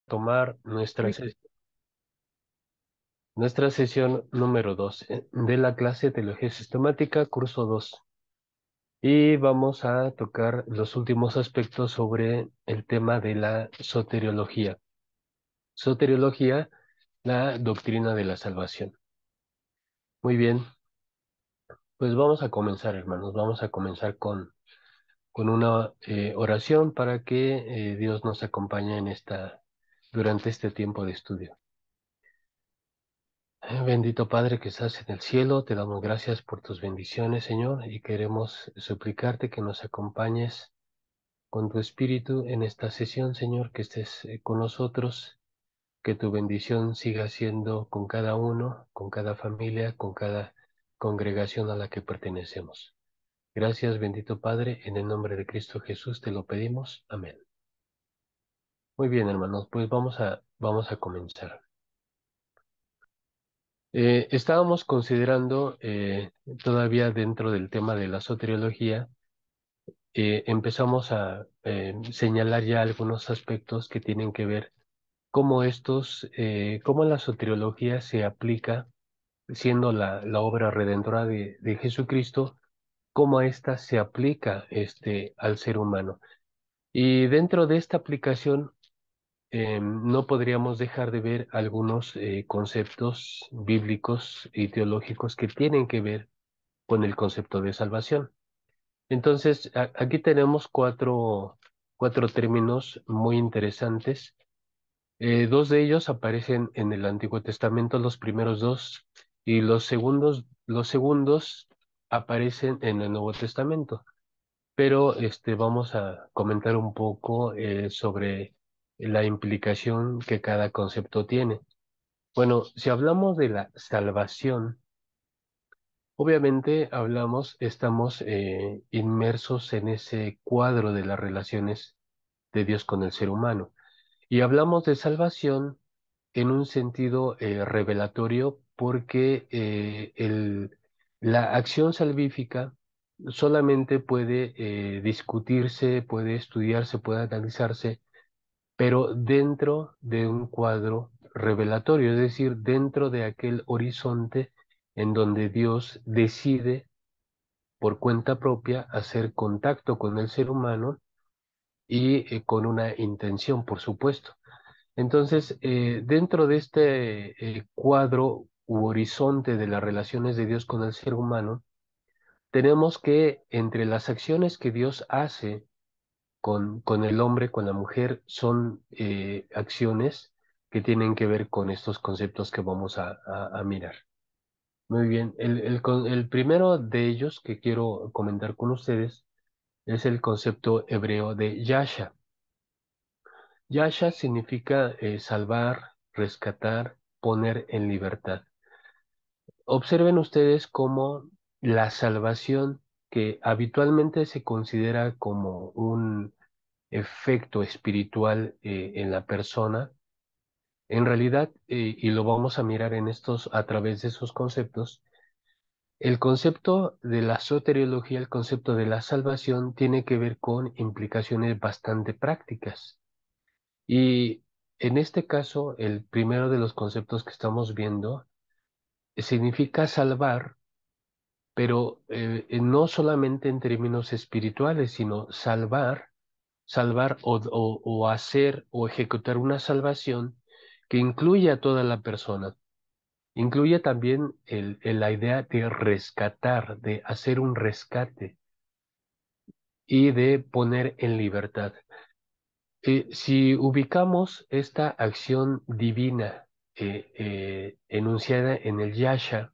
tomar nuestra sesión número 2 de la clase Teología Sistemática, curso 2. Y vamos a tocar los últimos aspectos sobre el tema de la soteriología. Soteriología, la doctrina de la salvación. Muy bien, pues vamos a comenzar, hermanos. Vamos a comenzar con una oración para que Dios nos acompañe durante este tiempo de estudio. Bendito Padre que estás en el cielo, te damos gracias por tus bendiciones, Señor, y queremos suplicarte que nos acompañes con tu Espíritu en esta sesión, Señor, que estés con nosotros, que tu bendición siga siendo con cada uno, con cada familia, con cada congregación a la que pertenecemos. Gracias, bendito Padre, en el nombre de Cristo Jesús te lo pedimos. Amén. Muy bien, hermanos, pues vamos a comenzar. Estábamos considerando, todavía dentro del tema de la soteriología, empezamos a señalar ya algunos aspectos que tienen que ver cómo la soteriología se aplica, siendo la obra redentora de Jesucristo, cómo ésta se aplica al ser humano. Y dentro de esta aplicación, no podríamos dejar de ver algunos conceptos bíblicos y teológicos que tienen que ver con el concepto de salvación. Entonces, aquí tenemos cuatro términos muy interesantes. Dos de ellos aparecen en el Antiguo Testamento, los primeros dos, y los segundos aparecen en el Nuevo Testamento. Pero vamos a comentar un poco sobre la implicación que cada concepto tiene. Bueno, si hablamos de la salvación, obviamente estamos inmersos en ese cuadro de las relaciones de Dios con el ser humano. Y hablamos de salvación en un sentido revelatorio porque la acción salvífica solamente puede discutirse, puede estudiarse, puede analizarse, pero dentro de un cuadro revelatorio, es decir, dentro de aquel horizonte en donde Dios decide por cuenta propia hacer contacto con el ser humano y con una intención, por supuesto. Entonces, dentro de este cuadro u horizonte de las relaciones de Dios con el ser humano, tenemos que entre las acciones que Dios hace con el hombre, con la mujer, son acciones que tienen que ver con estos conceptos que vamos a mirar. Muy bien, el primero de ellos que quiero comentar con ustedes es el concepto hebreo de Yasha. Yasha significa salvar, rescatar, poner en libertad. Observen ustedes cómo la salvación, que habitualmente se considera como un efecto espiritual en la persona, en realidad, y lo vamos a mirar a través de esos conceptos, el concepto de la soteriología, el concepto de la salvación, tiene que ver con implicaciones bastante prácticas. Y en este caso, el primero de los conceptos que estamos viendo significa salvar, pero no solamente en términos espirituales, sino salvar o hacer o ejecutar una salvación que incluye a toda la persona. Incluye también la idea de rescatar, de hacer un rescate y de poner en libertad. Si ubicamos esta acción divina enunciada en el Yasha,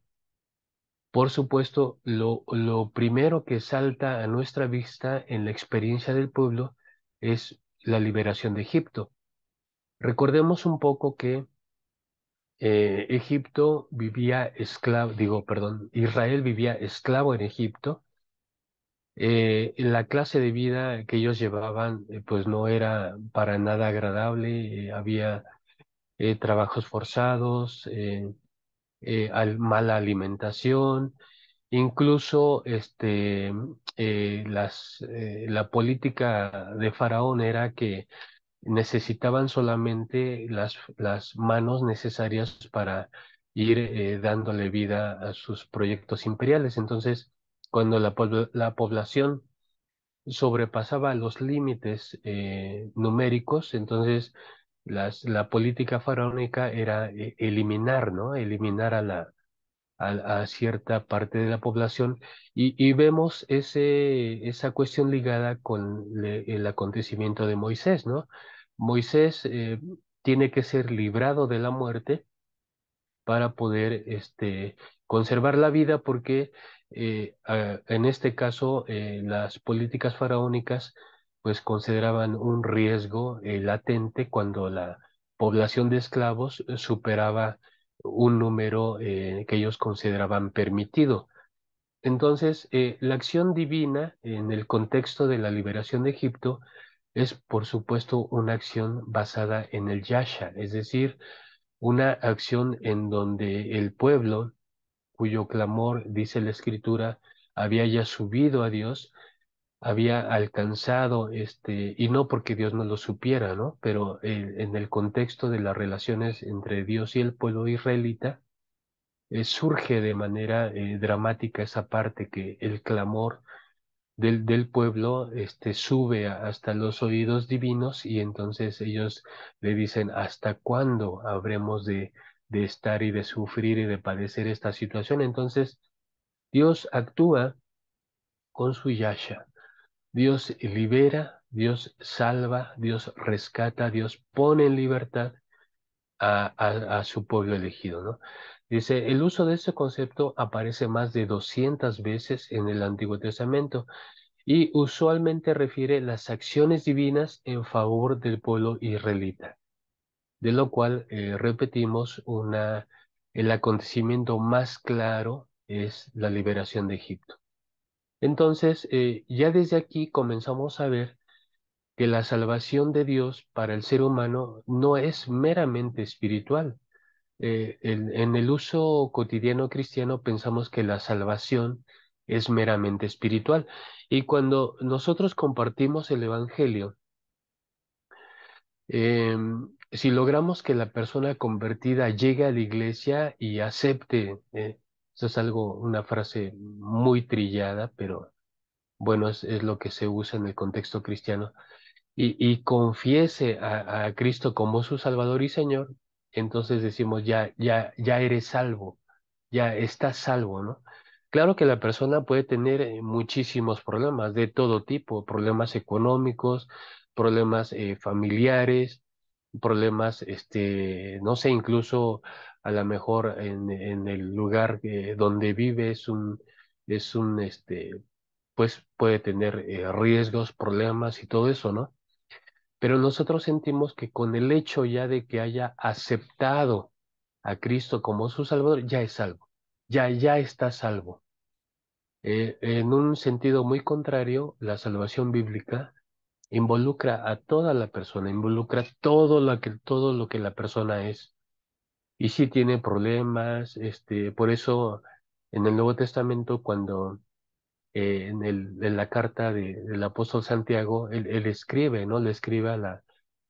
por supuesto, lo primero que salta a nuestra vista en la experiencia del pueblo es la liberación de Egipto. Recordemos un poco que Israel vivía esclavo en Egipto. La clase de vida que ellos llevaban pues no era para nada agradable, había trabajos forzados, mala alimentación, incluso la política de Faraón era que necesitaban solamente las manos necesarias para ir dándole vida a sus proyectos imperiales. Entonces, cuando la población sobrepasaba los límites numéricos, entonces la política faraónica era eliminar, ¿no? Eliminar a cierta parte de la población y vemos esa cuestión ligada con el acontecimiento de Moisés, ¿no? Moisés tiene que ser librado de la muerte para poder conservar la vida porque en este caso las políticas faraónicas pues consideraban un riesgo latente cuando la población de esclavos superaba un número que ellos consideraban permitido. Entonces, la acción divina en el contexto de la liberación de Egipto es, por supuesto, una acción basada en el Yasha, es decir, una acción en donde el pueblo, cuyo clamor, dice la Escritura, había ya subido a Dios, había alcanzado, y no porque Dios no lo supiera, ¿no? Pero en el contexto de las relaciones entre Dios y el pueblo israelita, surge de manera dramática esa parte que el clamor del pueblo sube hasta los oídos divinos y entonces ellos le dicen, ¿hasta cuándo habremos de estar y de sufrir y de padecer esta situación? Entonces Dios actúa con su yasha. Dios libera, Dios salva, Dios rescata, Dios pone en libertad a su pueblo elegido, ¿no? Dice, el uso de este concepto aparece más de 200 veces en el Antiguo Testamento y usualmente refiere las acciones divinas en favor del pueblo israelita, de lo cual repetimos el acontecimiento más claro es la liberación de Egipto. Entonces, ya desde aquí comenzamos a ver que la salvación de Dios para el ser humano no es meramente espiritual. En el uso cotidiano cristiano pensamos que la salvación es meramente espiritual. Y cuando nosotros compartimos el Evangelio, si logramos que la persona convertida llegue a la iglesia y acepte, eso es algo, una frase muy trillada, pero bueno, es lo que se usa en el contexto cristiano, y confiese a Cristo como su Salvador y Señor, entonces decimos, ya eres salvo, ya estás salvo, ¿no? Claro que la persona puede tener muchísimos problemas de todo tipo, problemas económicos, problemas familiares, problemas, no sé, incluso a lo mejor en el lugar donde vive pues puede tener riesgos, problemas y todo eso, ¿no? Pero nosotros sentimos que con el hecho ya de que haya aceptado a Cristo como su Salvador, ya es salvo, ya está salvo. En un sentido muy contrario, la salvación bíblica involucra a toda la persona, involucra todo lo que la persona es. Y si tiene problemas, por eso en el Nuevo Testamento, cuando en la carta del apóstol Santiago, él escribe, ¿no? Le escribe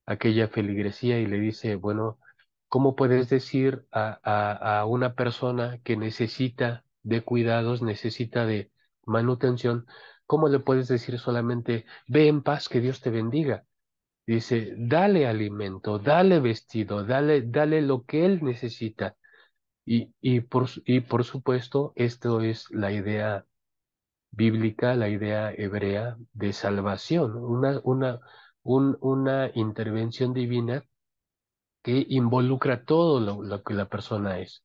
aquella feligresía y le dice, bueno, ¿cómo puedes decir a una persona que necesita de cuidados, necesita de manutención, cómo le puedes decir solamente, ve en paz, que Dios te bendiga? Dice, dale alimento, dale vestido, dale lo que él necesita. Y por supuesto, esto es la idea bíblica, la idea hebrea de salvación, una intervención divina que involucra todo lo que la persona es.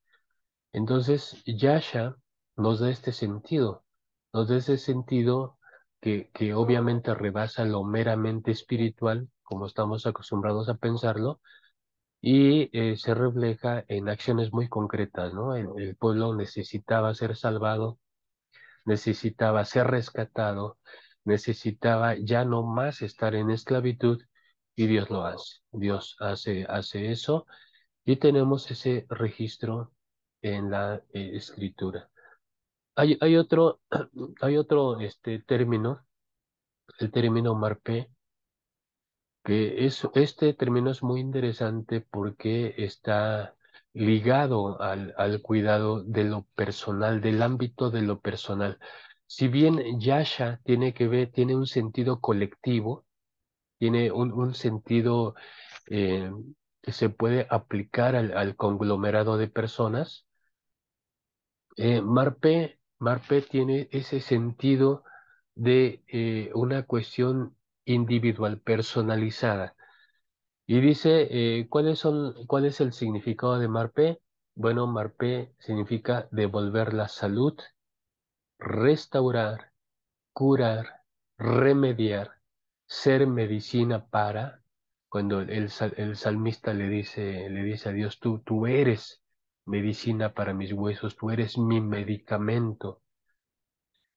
Entonces, Yasha nos da este sentido, nos da ese sentido que obviamente rebasa lo meramente espiritual, como estamos acostumbrados a pensarlo, y se refleja en acciones muy concretas, ¿no? El pueblo necesitaba ser salvado, necesitaba ser rescatado, necesitaba ya no más estar en esclavitud y Dios lo hace. Dios hace eso y tenemos ese registro en la escritura. Hay otro, hay otro término, el término marpé, que este término es muy interesante porque está ligado al cuidado de lo personal, del ámbito de lo personal. Si bien Yasha tiene un sentido colectivo, tiene un sentido eh, que se puede aplicar al conglomerado de personas, Marpe tiene ese sentido de una cuestión individual, personalizada. Y dice, ¿cuál es el significado de Marpe? Bueno, Marpe significa devolver la salud, restaurar, curar, remediar, ser medicina para, cuando el salmista le dice a Dios, tú eres medicina para mis huesos, tú eres mi medicamento.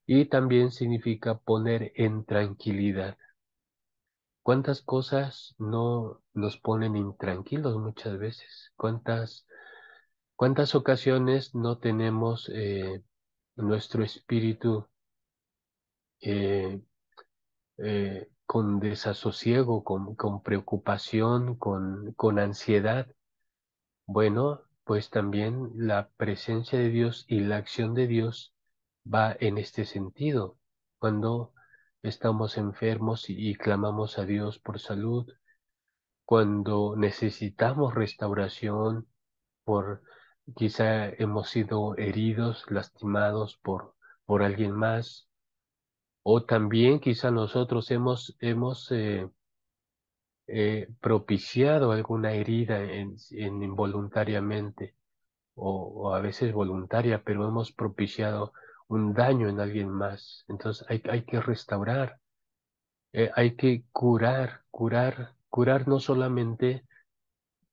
Y también significa poner en tranquilidad. ¿Cuántas cosas no nos ponen intranquilos muchas veces? ¿Cuántas ocasiones no tenemos nuestro espíritu eh, con desasosiego, con preocupación, con ansiedad? Bueno, pues también la presencia de Dios y la acción de Dios va en este sentido. Cuando estamos enfermos y clamamos a Dios por salud, cuando necesitamos restauración, por quizá hemos sido heridos, lastimados por alguien más, o también quizá nosotros hemos propiciado alguna herida involuntariamente o a veces voluntaria, pero hemos propiciado un daño en alguien más. Entonces hay que restaurar, hay que curar no solamente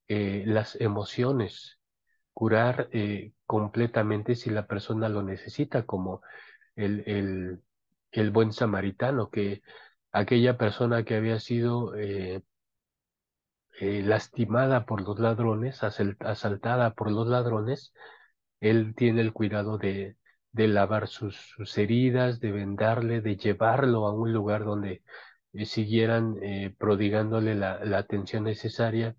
las emociones, curar completamente si la persona lo necesita, como el, el, el buen samaritano, que aquella persona que había sido lastimada por los ladrones, asaltada por los ladrones, él tiene el cuidado de lavar sus heridas, de vendarle, de llevarlo a un lugar donde siguieran prodigándole la atención necesaria.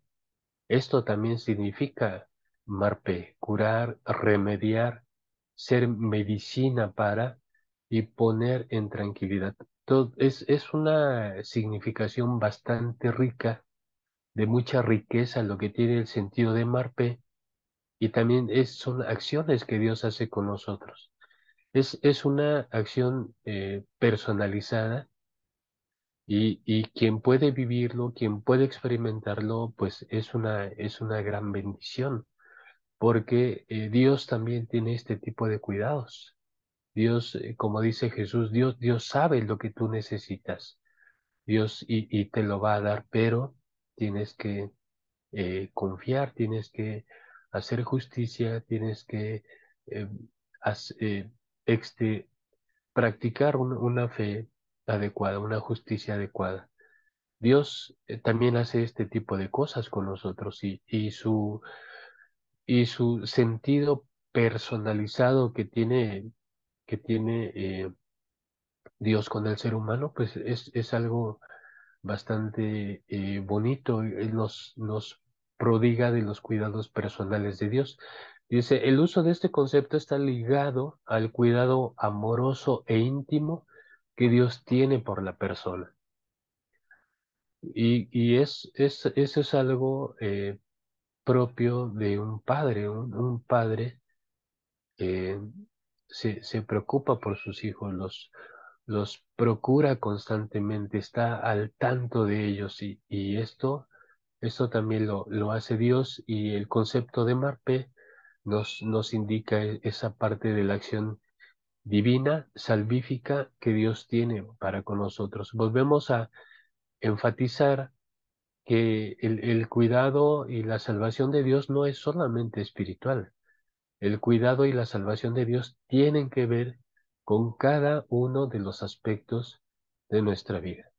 Esto también significa, Marpe, curar, remediar, ser medicina para y poner en tranquilidad. Es una significación bastante rica, de mucha riqueza lo que tiene el sentido de Marpe y también son acciones que Dios hace con nosotros. Es una acción personalizada y quien puede vivirlo, quien puede experimentarlo, pues es una gran bendición, porque Dios también tiene este tipo de cuidados. Dios, como dice Jesús, Dios sabe lo que tú necesitas. Dios y te lo va a dar, pero tienes que confiar, tienes que hacer justicia, tienes que eh, has- eh, este, practicar una fe adecuada, una justicia adecuada. Dios también hace este tipo de cosas con nosotros y su sentido personalizado que tiene Dios con el ser humano, pues es algo bastante bonito. Él nos prodiga de los cuidados personales de Dios. Dice, el uso de este concepto está ligado al cuidado amoroso e íntimo que Dios tiene por la persona. Eso es algo propio de un padre. Un padre eh, se preocupa por sus hijos, los procura constantemente, está al tanto de ellos y esto también lo hace Dios y el concepto de Marpe nos indica esa parte de la acción divina, salvífica que Dios tiene para con nosotros. Volvemos a enfatizar que el cuidado y la salvación de Dios no es solamente espiritual. El cuidado y la salvación de Dios tienen que ver con cada uno de los aspectos de nuestra vida.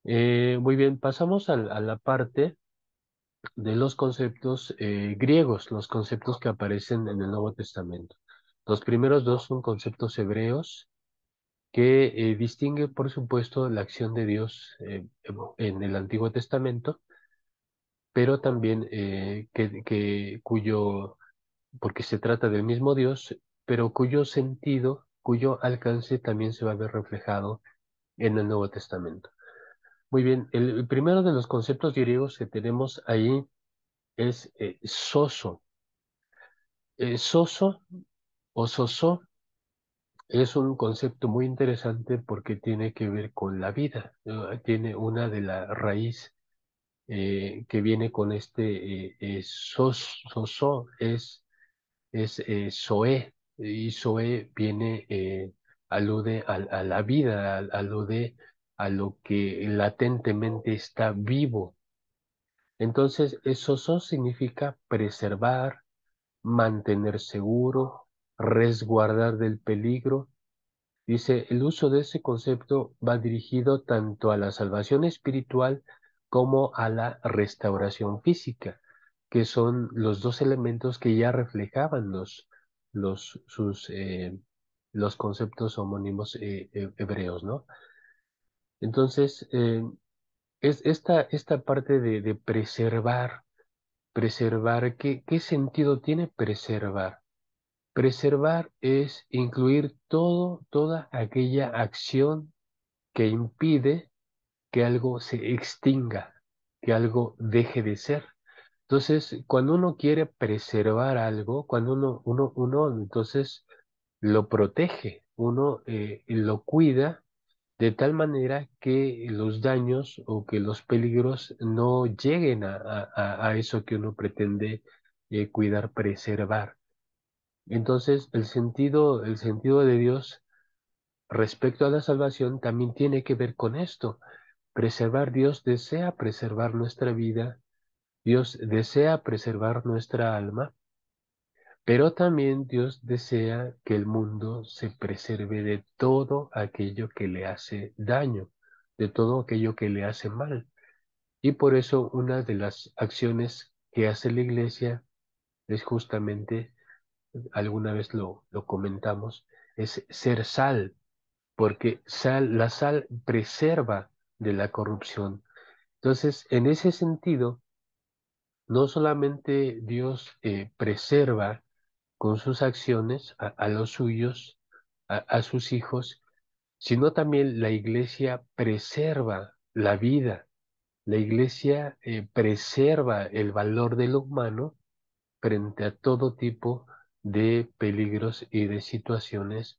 Muy bien, pasamos a la parte de los conceptos griegos, los conceptos que aparecen en el Nuevo Testamento. Los primeros dos son conceptos hebreos que distingue, por supuesto, la acción de Dios en el Antiguo Testamento, pero también porque se trata del mismo Dios, pero cuyo sentido, cuyo alcance también se va a ver reflejado en el Nuevo Testamento. Muy bien, el primero de los conceptos griegos que tenemos ahí es soso. Soso o sosó es un concepto muy interesante porque tiene que ver con la vida. Tiene una de la raíz que viene con sosó, es zoé, y zoé alude a la vida, alude a lo que latentemente está vivo. Entonces, sosó significa preservar, mantener seguro, resguardar del peligro. Dice, el uso de ese concepto va dirigido tanto a la salvación espiritual como a la restauración física, que son los dos elementos que ya reflejaban los, sus, los conceptos homónimos hebreos, ¿no? Entonces, es esta parte de preservar, ¿qué sentido tiene preservar? Preservar es incluir toda aquella acción que impide que algo se extinga, que algo deje de ser. Entonces, cuando uno quiere preservar algo, cuando uno entonces lo protege, uno lo cuida de tal manera que los daños o que los peligros no lleguen a eso que uno pretende cuidar, preservar. Entonces, el sentido de Dios respecto a la salvación también tiene que ver con esto. Preservar, Dios desea preservar nuestra vida, Dios desea preservar nuestra alma, pero también Dios desea que el mundo se preserve de todo aquello que le hace daño, de todo aquello que le hace mal. Y por eso una de las acciones que hace la Iglesia es justamente, alguna vez lo comentamos, es ser sal, porque la sal preserva de la corrupción. Entonces, en ese sentido, no solamente Dios preserva con sus acciones a los suyos, a sus hijos, sino también la iglesia preserva la vida, la iglesia preserva el valor de lo humano frente a todo tipo de peligros y de situaciones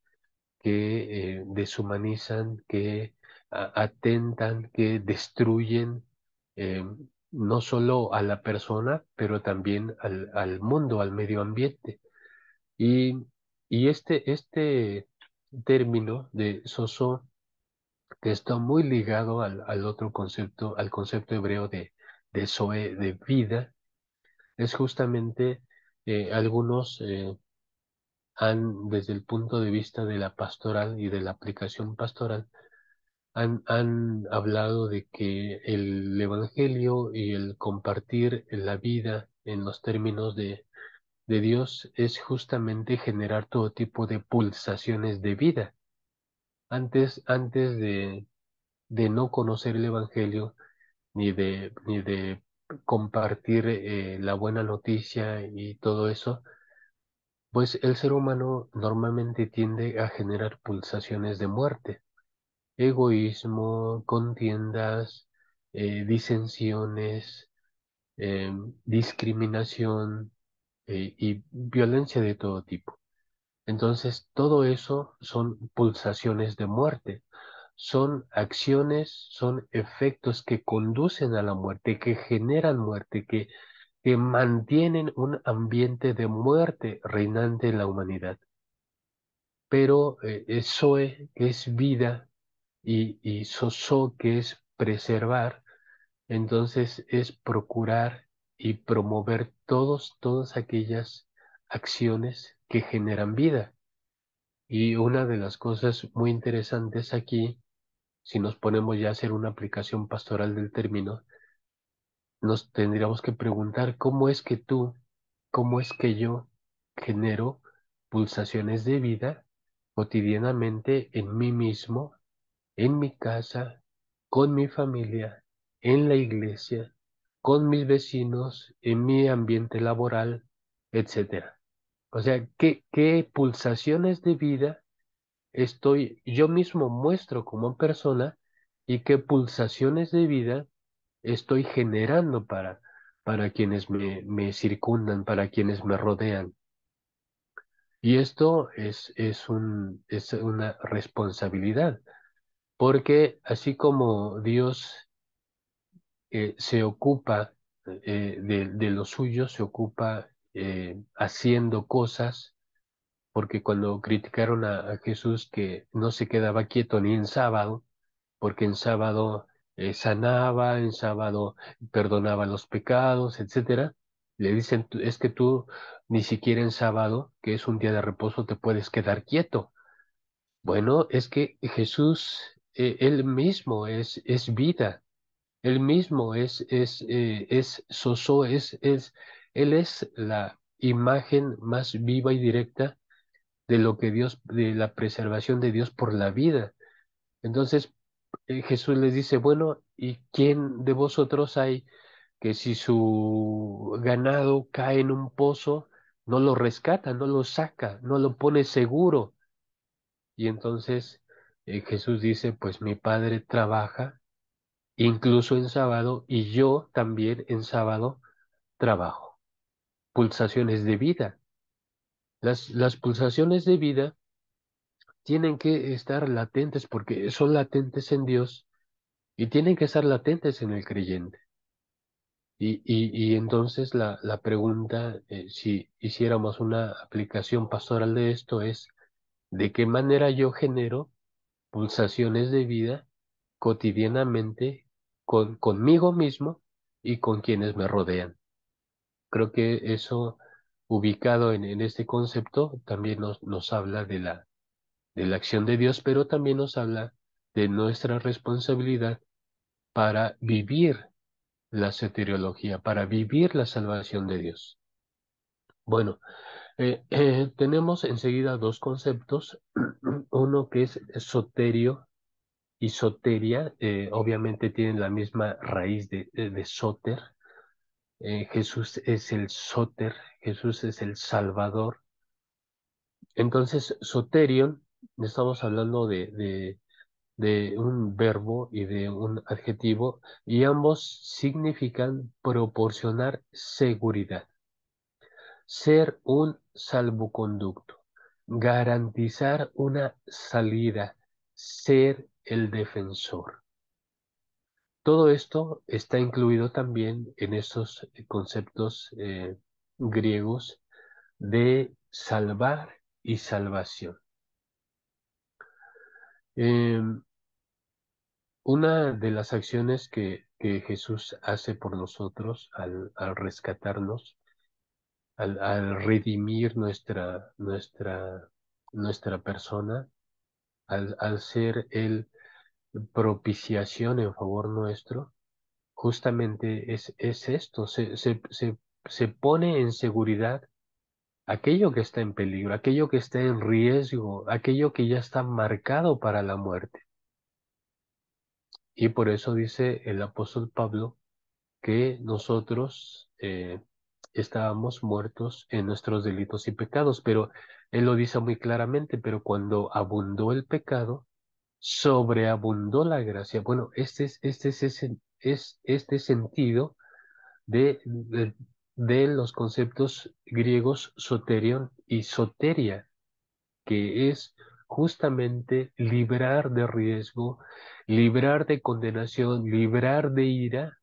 que deshumanizan, que atentan, que destruyen eh, no solo a la persona, pero también al mundo, al medio ambiente. Y, y este término de soso, que está muy ligado al otro concepto, al concepto hebreo de zoe, de vida, es justamente algunos desde el punto de vista de la pastoral y de la aplicación pastoral, han hablado de que el evangelio y el compartir la vida en los términos de Dios es justamente generar todo tipo de pulsaciones de vida. Antes de no conocer el evangelio, ni de compartir la buena noticia y todo eso, pues el ser humano normalmente tiende a generar pulsaciones de muerte, egoísmo, contiendas, disensiones, discriminación y violencia de todo tipo. Entonces, todo eso son pulsaciones de muerte, son acciones, son efectos que conducen a la muerte, que generan muerte, que mantienen un ambiente de muerte reinante en la humanidad. Pero Zoe, que es vida, y Soso, que es preservar, entonces es procurar y promover todas aquellas acciones que generan vida. Y una de las cosas muy interesantes aquí, si nos ponemos ya a hacer una aplicación pastoral del término, nos tendríamos que preguntar cómo es que yo genero pulsaciones de vida cotidianamente en mí mismo, en mi casa, con mi familia, en la iglesia, con mis vecinos, en mi ambiente laboral, etcétera. O sea, ¿qué pulsaciones de vida yo mismo muestro como persona y qué pulsaciones de vida estoy generando para quienes me circundan, para quienes me rodean? Y esto es una responsabilidad, porque así como Dios se ocupa de lo suyo, se ocupa haciendo cosas, porque cuando criticaron a Jesús que no se quedaba quieto ni en sábado, porque en sábado sanaba, en sábado perdonaba los pecados, etcétera, le dicen, es que tú ni siquiera en sábado, que es un día de reposo, te puedes quedar quieto. Bueno, es que Jesús, él mismo es vida. Él mismo es Soso, Él es la imagen más viva y directa de lo que Dios, de la preservación de Dios por la vida. Entonces, Jesús les dice, bueno, ¿y quién de vosotros hay que si su ganado cae en un pozo, no lo rescata, no lo saca, no lo pone seguro? Y entonces Jesús dice, pues mi padre trabaja incluso en sábado, y yo también en sábado trabajo. Pulsaciones de vida. Las pulsaciones de vida tienen que estar latentes porque son latentes en Dios y tienen que estar latentes en el creyente. Y entonces la pregunta, si hiciéramos una aplicación pastoral de esto, es ¿de qué manera yo genero pulsaciones de vida cotidianamente conmigo mismo y con quienes me rodean? Creo que eso, ubicado en este concepto, también nos habla de la acción de Dios, pero también nos habla de nuestra responsabilidad para vivir la soteriología, para vivir la salvación de Dios. Bueno, tenemos enseguida dos conceptos, uno que es soterio y soteria, obviamente tienen la misma raíz de soter. Jesús es el soter, Jesús es el Salvador. Entonces, soterion, estamos hablando de un verbo y de un adjetivo, y ambos significan proporcionar seguridad, ser un salvoconducto, garantizar una salida, ser el defensor. Todo esto está incluido también en estos conceptos griegos de salvar y salvación. Em, Una de las acciones que Jesús hace por nosotros al rescatarnos, al redimir nuestra persona, al ser el propiciación en favor nuestro, justamente es esto, se pone en seguridad aquello que está en peligro, aquello que está en riesgo, aquello que ya está marcado para la muerte. Y por eso dice el apóstol Pablo que nosotros estábamos muertos en nuestros delitos y pecados, pero él lo dice muy claramente, pero cuando abundó el pecado, sobreabundó la gracia. Bueno, este sentido de los conceptos griegos soterion y soteria, que es justamente librar de riesgo, librar de condenación, librar de ira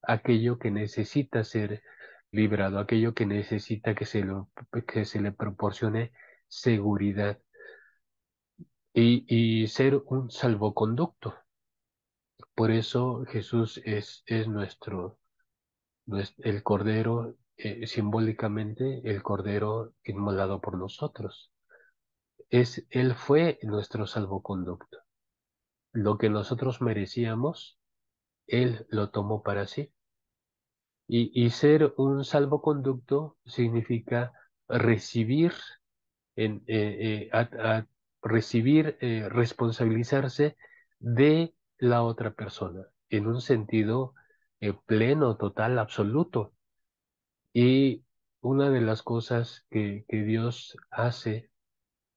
aquello que necesita ser librado, aquello que necesita que se le proporcione seguridad y ser un salvoconducto. Por eso Jesús es el Cordero, simbólicamente el Cordero inmolado por nosotros. Él fue nuestro salvoconducto. Lo que nosotros merecíamos, Él lo tomó para sí. Y ser un salvoconducto significa recibir en, recibir, responsabilizarse de la otra persona en un sentido pleno, total, absoluto. Y una de las cosas que Dios hace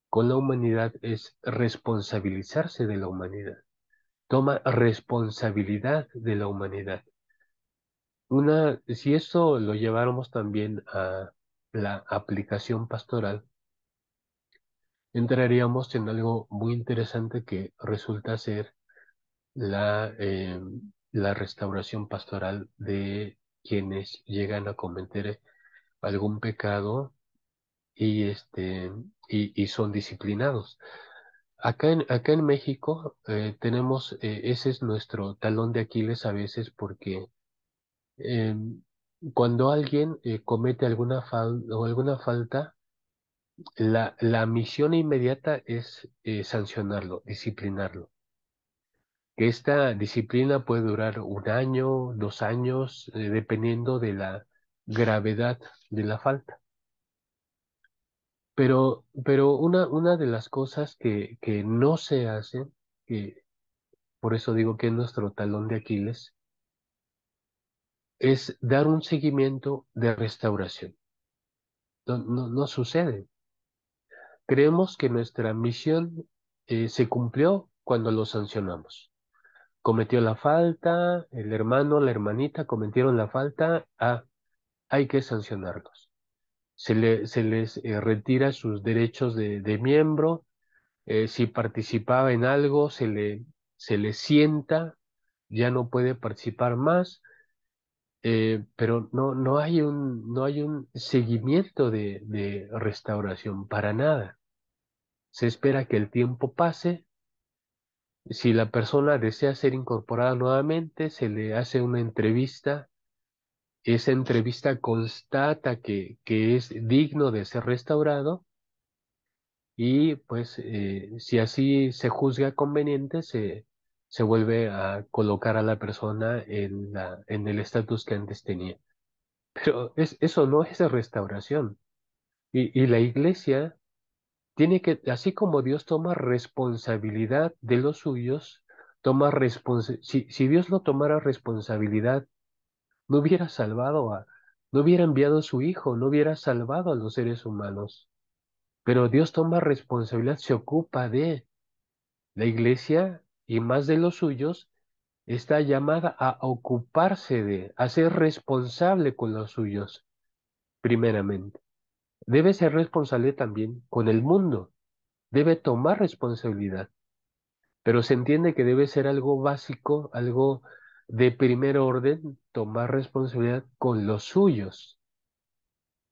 con la humanidad es responsabilizarse de la humanidad. Toma responsabilidad de la humanidad. Si esto lo lleváramos también a la aplicación pastoral, entraríamos en algo muy interesante que resulta ser la restauración pastoral de quienes llegan a cometer algún pecado y, y son disciplinados. Acá en México tenemos, ese es nuestro talón de Aquiles a veces porque eh, cuando alguien comete alguna falta, la misión inmediata es sancionarlo, disciplinarlo. Que esta disciplina puede durar un año, 2 años, dependiendo de la gravedad de la falta. Pero una de las cosas que no se hace, que por eso digo que es nuestro talón de Aquiles, es dar un seguimiento de restauración. No sucede. Creemos que nuestra misión se cumplió cuando lo sancionamos. Cometió la falta, el hermano, la hermanita cometieron la falta, hay que sancionarlos. Se les retira sus derechos de miembro, si participaba en algo, se le sienta, ya no puede participar más, pero no hay un seguimiento de restauración para nada. Se espera que el tiempo pase. Si la persona desea ser incorporada nuevamente, se le hace una entrevista. Esa entrevista constata que es digno de ser restaurado y pues si así se juzga conveniente, se vuelve a colocar a la persona en el estatus que antes tenía. Pero eso no es restauración. Y la iglesia tiene que, así como Dios toma responsabilidad de los suyos, si Dios no tomara responsabilidad, no hubiera no hubiera enviado a su Hijo, no hubiera salvado a los seres humanos. Pero Dios toma responsabilidad, se ocupa de la iglesia y más de los suyos, está llamada a ocuparse a ser responsable con los suyos, primeramente. Debe ser responsable también con el mundo, debe tomar responsabilidad, pero se entiende que debe ser algo básico, algo de primer orden, tomar responsabilidad con los suyos.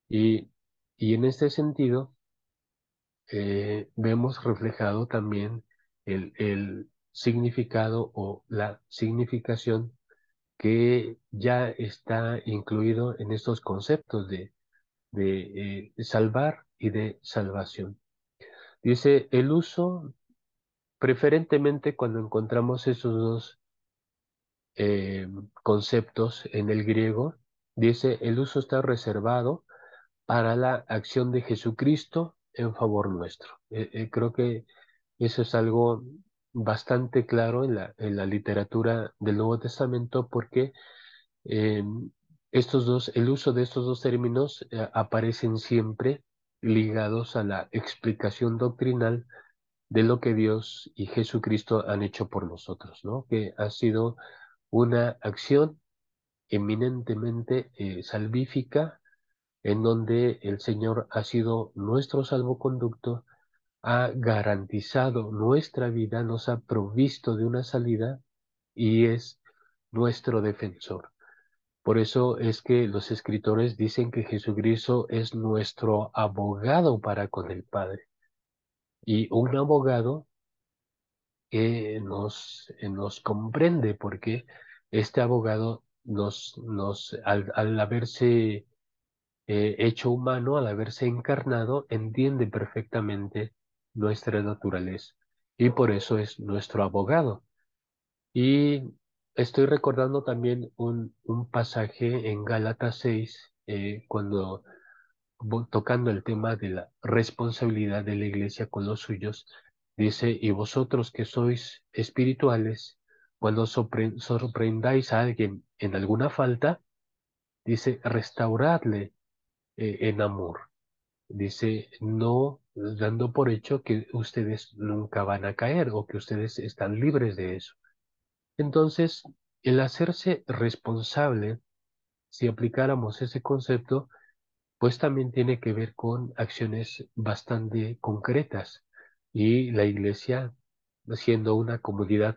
Y, y en este sentido, vemos reflejado también el significado o la significación que ya está incluido en estos conceptos de salvar y de salvación. Dice, el uso, preferentemente cuando encontramos esos dos eh, conceptos en el griego, dice, el uso está reservado para la acción de Jesucristo en favor nuestro. Creo que eso es algo bastante claro en la literatura del Nuevo Testamento porque eh, el uso de estos dos términos aparecen siempre ligados a la explicación doctrinal de lo que Dios y Jesucristo han hecho por nosotros, ¿no? Que ha sido una acción eminentemente salvífica en donde el Señor ha sido nuestro salvoconducto, ha garantizado nuestra vida, nos ha provisto de una salida y es nuestro defensor. Por eso es que los escritores dicen que Jesucristo es nuestro abogado para con el Padre. Y un abogado que nos comprende porque este abogado al haberse hecho humano, al haberse encarnado, entiende perfectamente nuestra naturaleza y por eso es nuestro abogado. Y estoy recordando también un pasaje en Gálatas 6, cuando tocando el tema de la responsabilidad de la iglesia con los suyos, Dice, y vosotros que sois espirituales, cuando sorprendáis a alguien en alguna falta, dice, restauradle en amor. Dice, no dando por hecho que ustedes nunca van a caer o que ustedes están libres de eso. Entonces, el hacerse responsable, si aplicáramos ese concepto, pues también tiene que ver con acciones bastante concretas. Y la iglesia, siendo una comunidad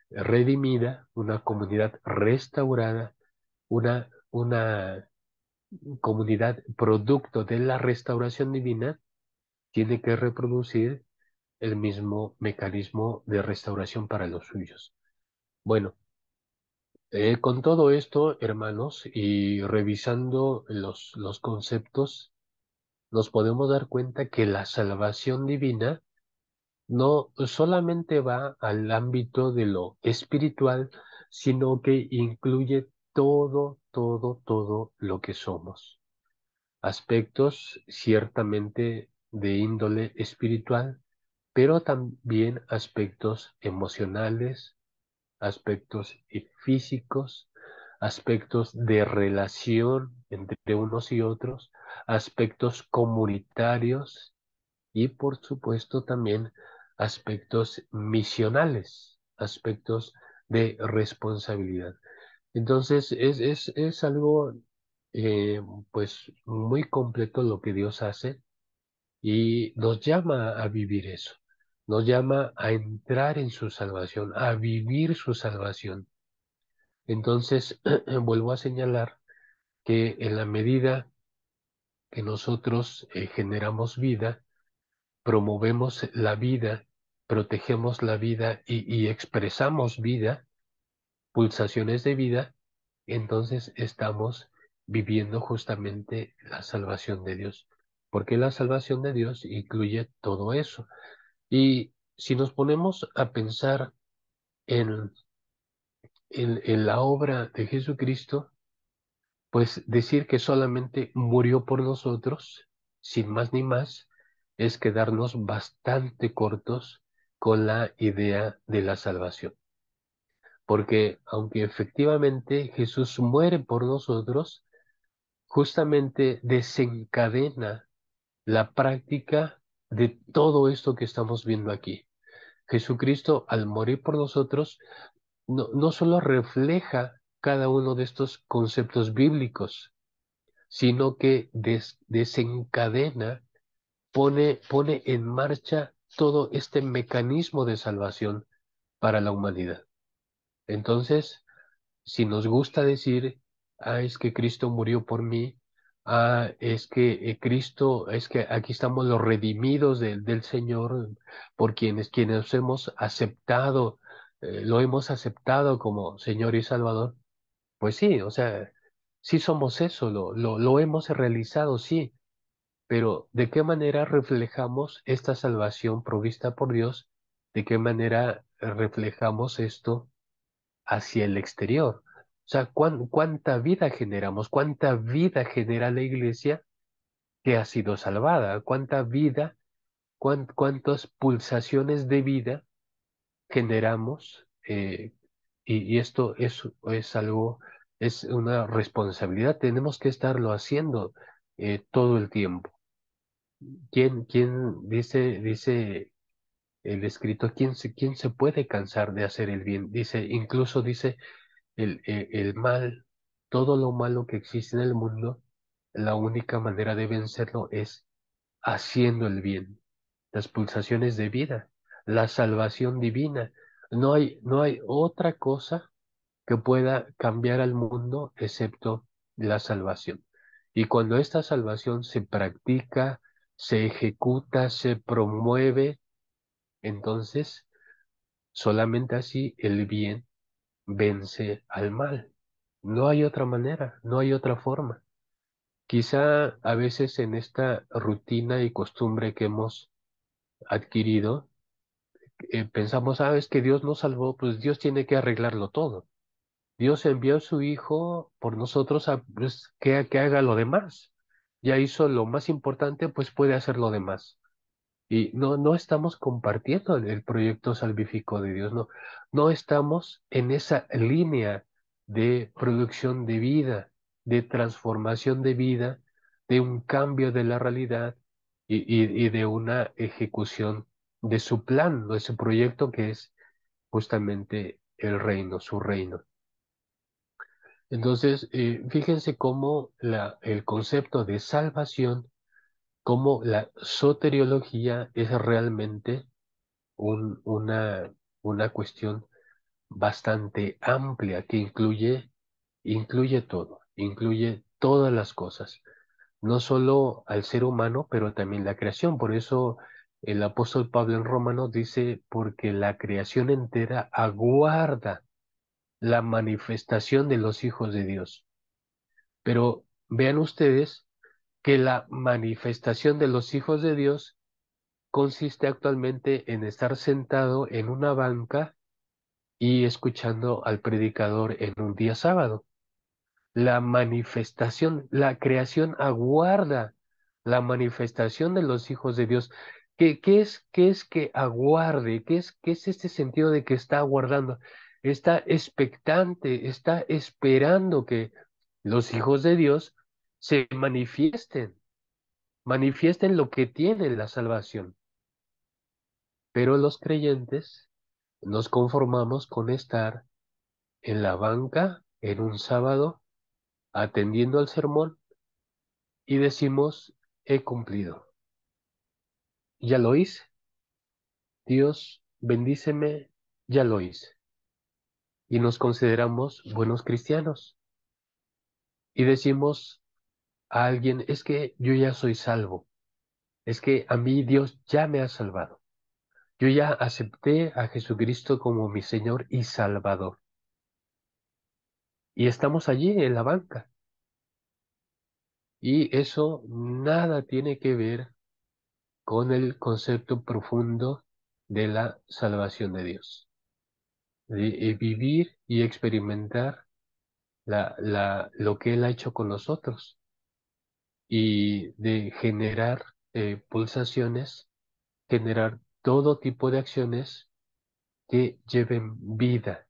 redimida, una comunidad restaurada, una comunidad producto de la restauración divina, tiene que reproducir el mismo mecanismo de restauración para los suyos. Bueno, con todo esto, hermanos, y revisando los conceptos, nos podemos dar cuenta que la salvación divina no solamente va al ámbito de lo espiritual, sino que incluye todo lo que somos. Aspectos ciertamente de índole espiritual, pero también aspectos emocionales, aspectos físicos, aspectos de relación entre unos y otros, aspectos comunitarios y por supuesto también aspectos misionales, aspectos de responsabilidad. Entonces es algo eh, pues muy completo lo que Dios hace y nos llama a vivir eso. Nos llama a entrar en su salvación, a vivir su salvación. Entonces, vuelvo a señalar que en la medida que nosotros generamos vida, promovemos la vida, protegemos la vida y expresamos vida, pulsaciones de vida, entonces estamos viviendo justamente la salvación de Dios. Porque la salvación de Dios incluye todo eso. Y si nos ponemos a pensar en, en la obra de Jesucristo, pues decir que solamente murió por nosotros, sin más ni más, es quedarnos bastante cortos con la idea de la salvación. Porque aunque efectivamente Jesús muere por nosotros, justamente desencadena la práctica de todo esto que estamos viendo aquí. Jesucristo, al morir por nosotros, no solo refleja cada uno de estos conceptos bíblicos, sino que desencadena, pone en marcha todo este mecanismo de salvación para la humanidad. Entonces, si nos gusta decir, es que Cristo murió por mí, es que Cristo, es que aquí estamos los redimidos del Señor, por quienes hemos aceptado, lo hemos aceptado como Señor y Salvador, pues sí, o sea, sí somos eso, lo hemos realizado, sí, pero ¿de qué manera reflejamos esta salvación provista por Dios? ¿De qué manera reflejamos esto hacia el exterior? O sea, ¿cuánta vida generamos? ¿Cuánta vida genera la iglesia que ha sido salvada? ¿Cuánta vida, cuántas pulsaciones de vida generamos? Y esto es algo, es una responsabilidad. Tenemos que estarlo haciendo todo el tiempo. ¿Quién dice el escrito, quién se puede cansar de hacer el bien? Dice, incluso dice, el mal, todo lo malo que existe en el mundo, la única manera de vencerlo es haciendo el bien. Las pulsaciones de vida, la salvación divina. No hay otra cosa que pueda cambiar al mundo excepto la salvación. Y cuando esta salvación se practica, se ejecuta, se promueve, entonces solamente así el bien vence al mal. No hay otra manera, no hay otra forma. Quizá a veces en esta rutina y costumbre que hemos adquirido, pensamos, es que Dios nos salvó, pues Dios tiene que arreglarlo todo. Dios envió a su Hijo por nosotros pues, que haga lo demás. Ya hizo lo más importante, pues puede hacer lo demás. Y no estamos compartiendo el proyecto salvífico de Dios, no estamos en esa línea de producción de vida, de transformación de vida, de un cambio de la realidad y de una ejecución de su plan, de su proyecto que es justamente el reino, su reino. Entonces, fíjense cómo el concepto de salvación, cómo la soteriología es realmente una cuestión bastante amplia que incluye todo, incluye todas las cosas, no solo al ser humano, pero también la creación. Por eso el apóstol Pablo en Romanos dice, porque la creación entera aguarda la manifestación de los hijos de Dios. Pero vean ustedes que la manifestación de los hijos de Dios consiste actualmente en estar sentado en una banca y escuchando al predicador en un día sábado. La manifestación, la creación aguarda la manifestación de los hijos de Dios. ¿Qué es que aguarde? ¿Qué es este sentido de que está aguardando? Está expectante, está esperando que los hijos de Dios se manifiesten lo que tiene la salvación. Pero los creyentes nos conformamos con estar en la banca en un sábado atendiendo al sermón y decimos, he cumplido. Ya lo hice. Dios, bendíceme, ya lo hice. Y nos consideramos buenos cristianos. Y decimos a alguien, es que yo ya soy salvo. Es que a mí Dios ya me ha salvado. Yo ya acepté a Jesucristo como mi Señor y Salvador. Y estamos allí en la banca. Y eso nada tiene que ver con el concepto profundo de la salvación de Dios, de vivir y experimentar lo que Él ha hecho con nosotros y de generar pulsaciones, generar todo tipo de acciones que lleven vida,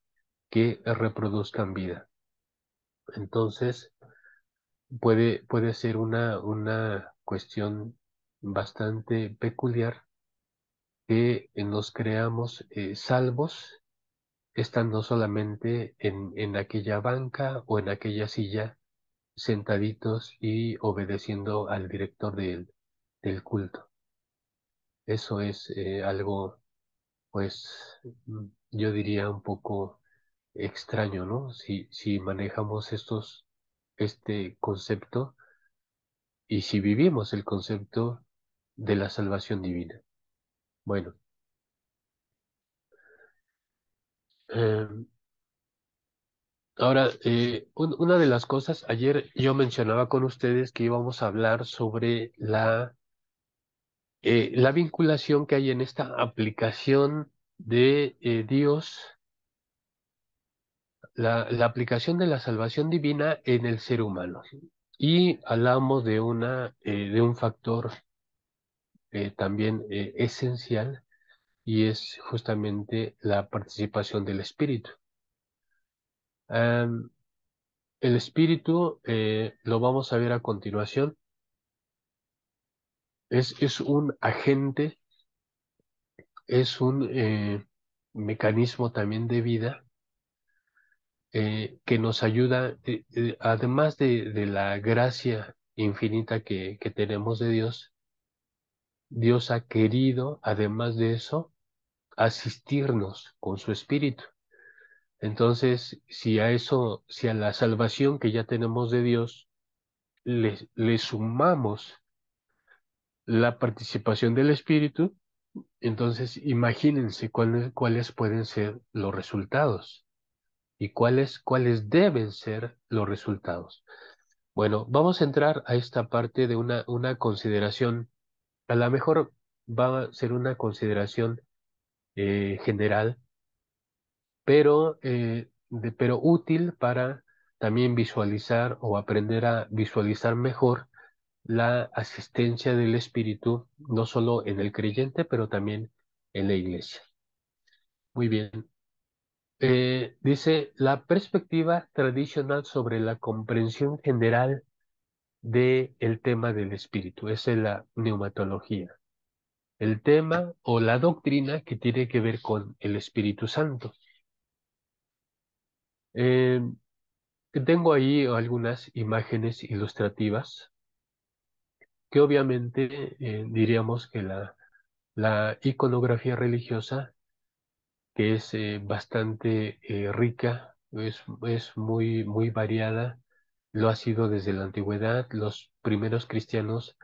que reproduzcan vida. Entonces, puede ser una cuestión bastante peculiar que nos creamos salvos estando solamente en aquella banca o en aquella silla, sentaditos y obedeciendo al director del culto. Eso es algo, pues, yo diría un poco extraño, ¿no? Si manejamos este concepto y si vivimos el concepto de la salvación divina. Bueno, eh, ahora, una de las cosas, ayer yo mencionaba con ustedes que íbamos a hablar sobre la vinculación que hay en esta aplicación de Dios, la aplicación de la salvación divina en el ser humano. Y hablamos de un factor también esencial y es justamente la participación del Espíritu. Am, el Espíritu, lo vamos a ver a continuación, es un agente, es un mecanismo también de vida que nos ayuda, además de la gracia infinita que tenemos de Dios, Dios ha querido, además de eso, asistirnos con su Espíritu. Entonces, si a la salvación que ya tenemos de Dios, le sumamos la participación del Espíritu, entonces imagínense cuáles pueden ser los resultados y cuáles deben ser los resultados. Bueno, vamos a entrar a esta parte de una consideración, a lo mejor va a ser una consideración general, pero útil para también visualizar o aprender a visualizar mejor la asistencia del Espíritu, no solo en el creyente, pero también en la iglesia. Muy bien. Dice, la perspectiva tradicional sobre la comprensión general del tema del Espíritu. Esa es la neumatología. El tema o la doctrina que tiene que ver con el Espíritu Santo. Eh, Tengo ahí algunas imágenes ilustrativas que obviamente diríamos que la iconografía religiosa, que es bastante rica, es muy variada, lo ha sido desde la antigüedad. Los primeros cristianos,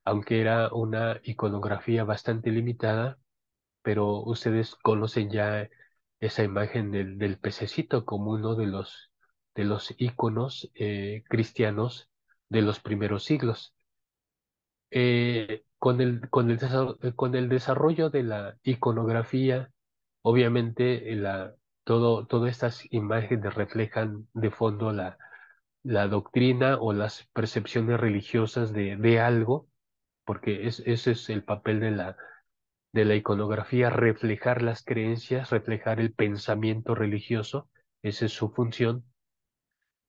aunque era una iconografía bastante limitada, pero ustedes conocen ya esa imagen del pececito como uno de los íconos cristianos de los primeros siglos. Con el desarrollo de la iconografía, obviamente todas estas imágenes reflejan de fondo la doctrina o las percepciones religiosas de algo, porque ese es el papel de la iconografía, reflejar las creencias, reflejar el pensamiento religioso, esa es su función.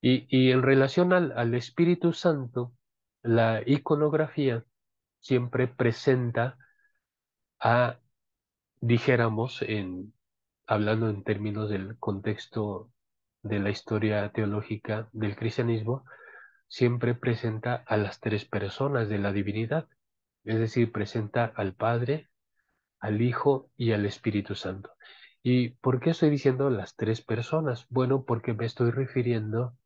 Y en relación al Espíritu Santo, la iconografía siempre presenta a, dijéramos, hablando en términos del contexto de la historia teológica del cristianismo, siempre presenta a las tres personas de la divinidad, es decir, presenta al Padre, al Hijo y al Espíritu Santo. ¿Y por qué estoy diciendo las tres personas? Bueno, porque me estoy refiriendo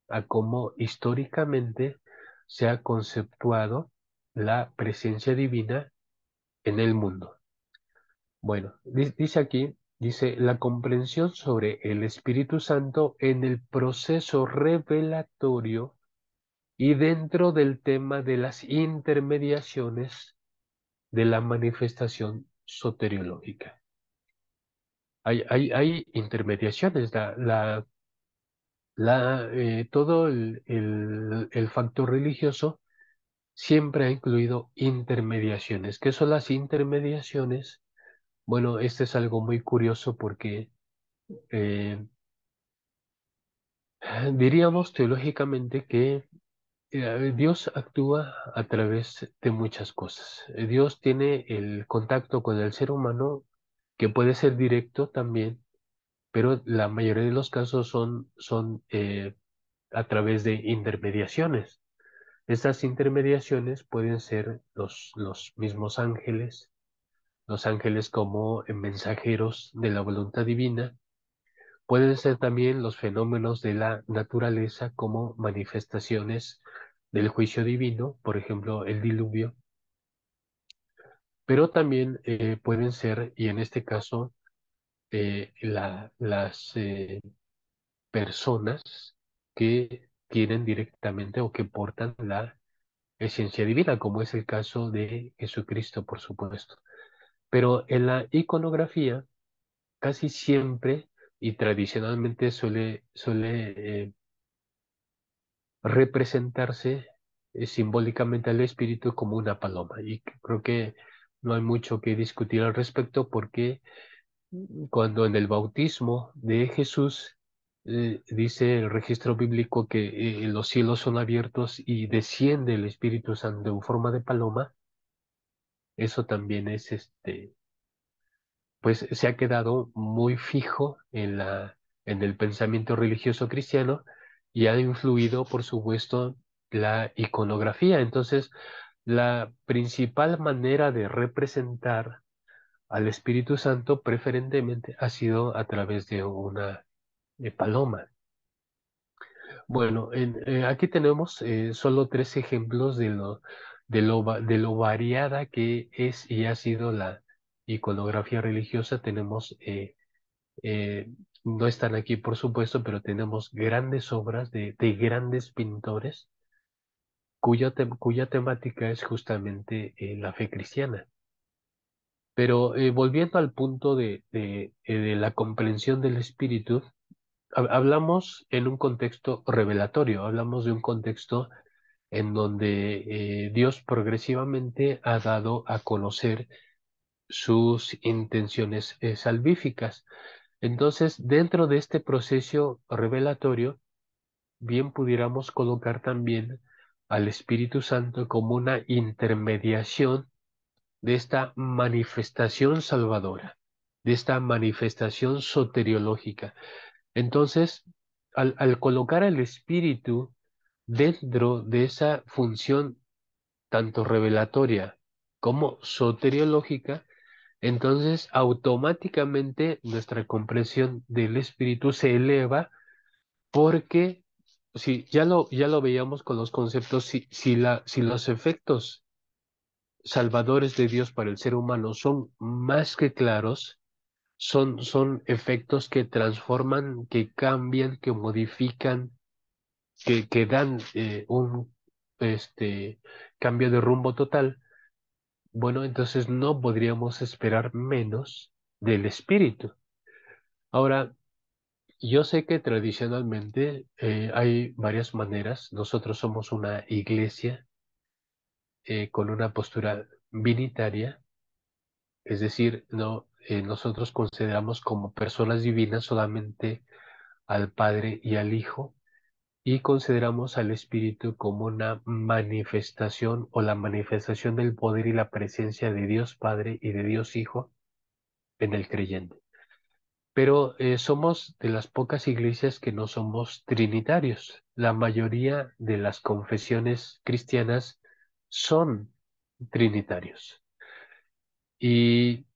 a cómo históricamente se ha conceptuado la presencia divina en el mundo. Bueno, dice aquí, dice la comprensión sobre el Espíritu Santo en el proceso revelatorio y dentro del tema de las intermediaciones de la manifestación soteriológica. Hay intermediaciones, todo el factor religioso siempre ha incluido intermediaciones. ¿Qué son las intermediaciones? Bueno, este es algo muy curioso porque eh, diríamos teológicamente que Dios actúa a través de muchas cosas. Dios tiene el contacto con el ser humano que puede ser directo también, pero la mayoría de los casos son a través de intermediaciones. Estas intermediaciones pueden ser los mismos ángeles, los ángeles como mensajeros de la voluntad divina. Pueden ser también los fenómenos de la naturaleza como manifestaciones del juicio divino, por ejemplo, el diluvio, pero también pueden ser, y en este caso, las personas que tienen directamente o que portan la esencia divina, como es el caso de Jesucristo, por supuesto. Pero en la iconografía, casi siempre y tradicionalmente suele representarse simbólicamente al espíritu como una paloma. Y creo que no hay mucho que discutir al respecto porque cuando en el bautismo de Jesús dice el registro bíblico que los cielos son abiertos y desciende el Espíritu Santo en forma de paloma, eso también es pues se ha quedado muy fijo en el pensamiento religioso cristiano y ha influido, por supuesto, la iconografía. Entonces, la principal manera de representar al Espíritu Santo preferentemente ha sido a través de una paloma. Bueno, aquí tenemos solo tres ejemplos de lo variada que es y ha sido la iconografía religiosa. Tenemos eh, no están aquí, por supuesto, pero tenemos grandes obras de grandes pintores cuya temática es justamente la fe cristiana. Pero volviendo al punto de la comprensión del espíritu, hablamos en un contexto revelatorio, hablamos de un contexto en donde Dios progresivamente ha dado a conocer sus intenciones salvíficas. Entonces, dentro de este proceso revelatorio, bien pudiéramos colocar también al Espíritu Santo como una intermediación de esta manifestación salvadora, de esta manifestación soteriológica. Entonces, al colocar al Espíritu dentro de esa función tanto revelatoria como soteriológica, entonces automáticamente nuestra comprensión del Espíritu se eleva porque si ya lo veíamos con los conceptos, si los efectos salvadores de Dios para el ser humano son más que claros, son efectos que transforman, que cambian, que modifican, que dan un cambio de rumbo total. Bueno, entonces no podríamos esperar menos del Espíritu. Ahora, yo sé que tradicionalmente hay varias maneras. Nosotros somos una iglesia con una postura binitaria, es decir, no, nosotros consideramos como personas divinas solamente al Padre y al Hijo, y consideramos al Espíritu como una manifestación o la manifestación del poder y la presencia de Dios Padre y de Dios Hijo en el creyente. Pero somos de las pocas iglesias que no somos trinitarios. La mayoría de las confesiones cristianas son trinitarios. Y,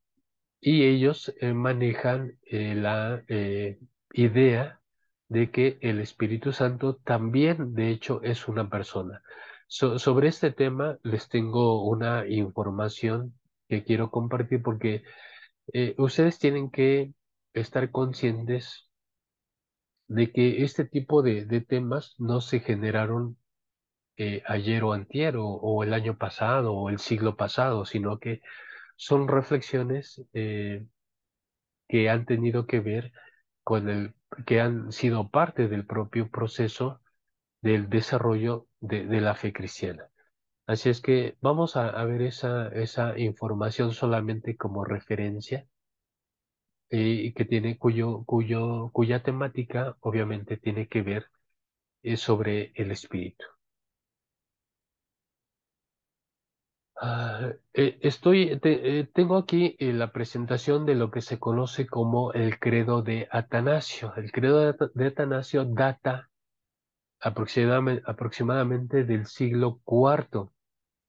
y ellos manejan la idea de que el Espíritu Santo también, de hecho, es una persona. Sobre este tema les tengo una información que quiero compartir porque ustedes tienen que estar conscientes de que este tipo de temas no se generaron ayer o antier o el año pasado o el siglo pasado, sino que son reflexiones que han tenido que ver con que han sido parte del propio proceso del desarrollo de la fe cristiana. Así es que vamos a ver esa información solamente como referencia y que tiene cuya temática obviamente tiene que ver sobre el espíritu. Tengo aquí la presentación de lo que se conoce como el credo de Atanasio. El credo de Atanasio data aproximadamente del siglo IV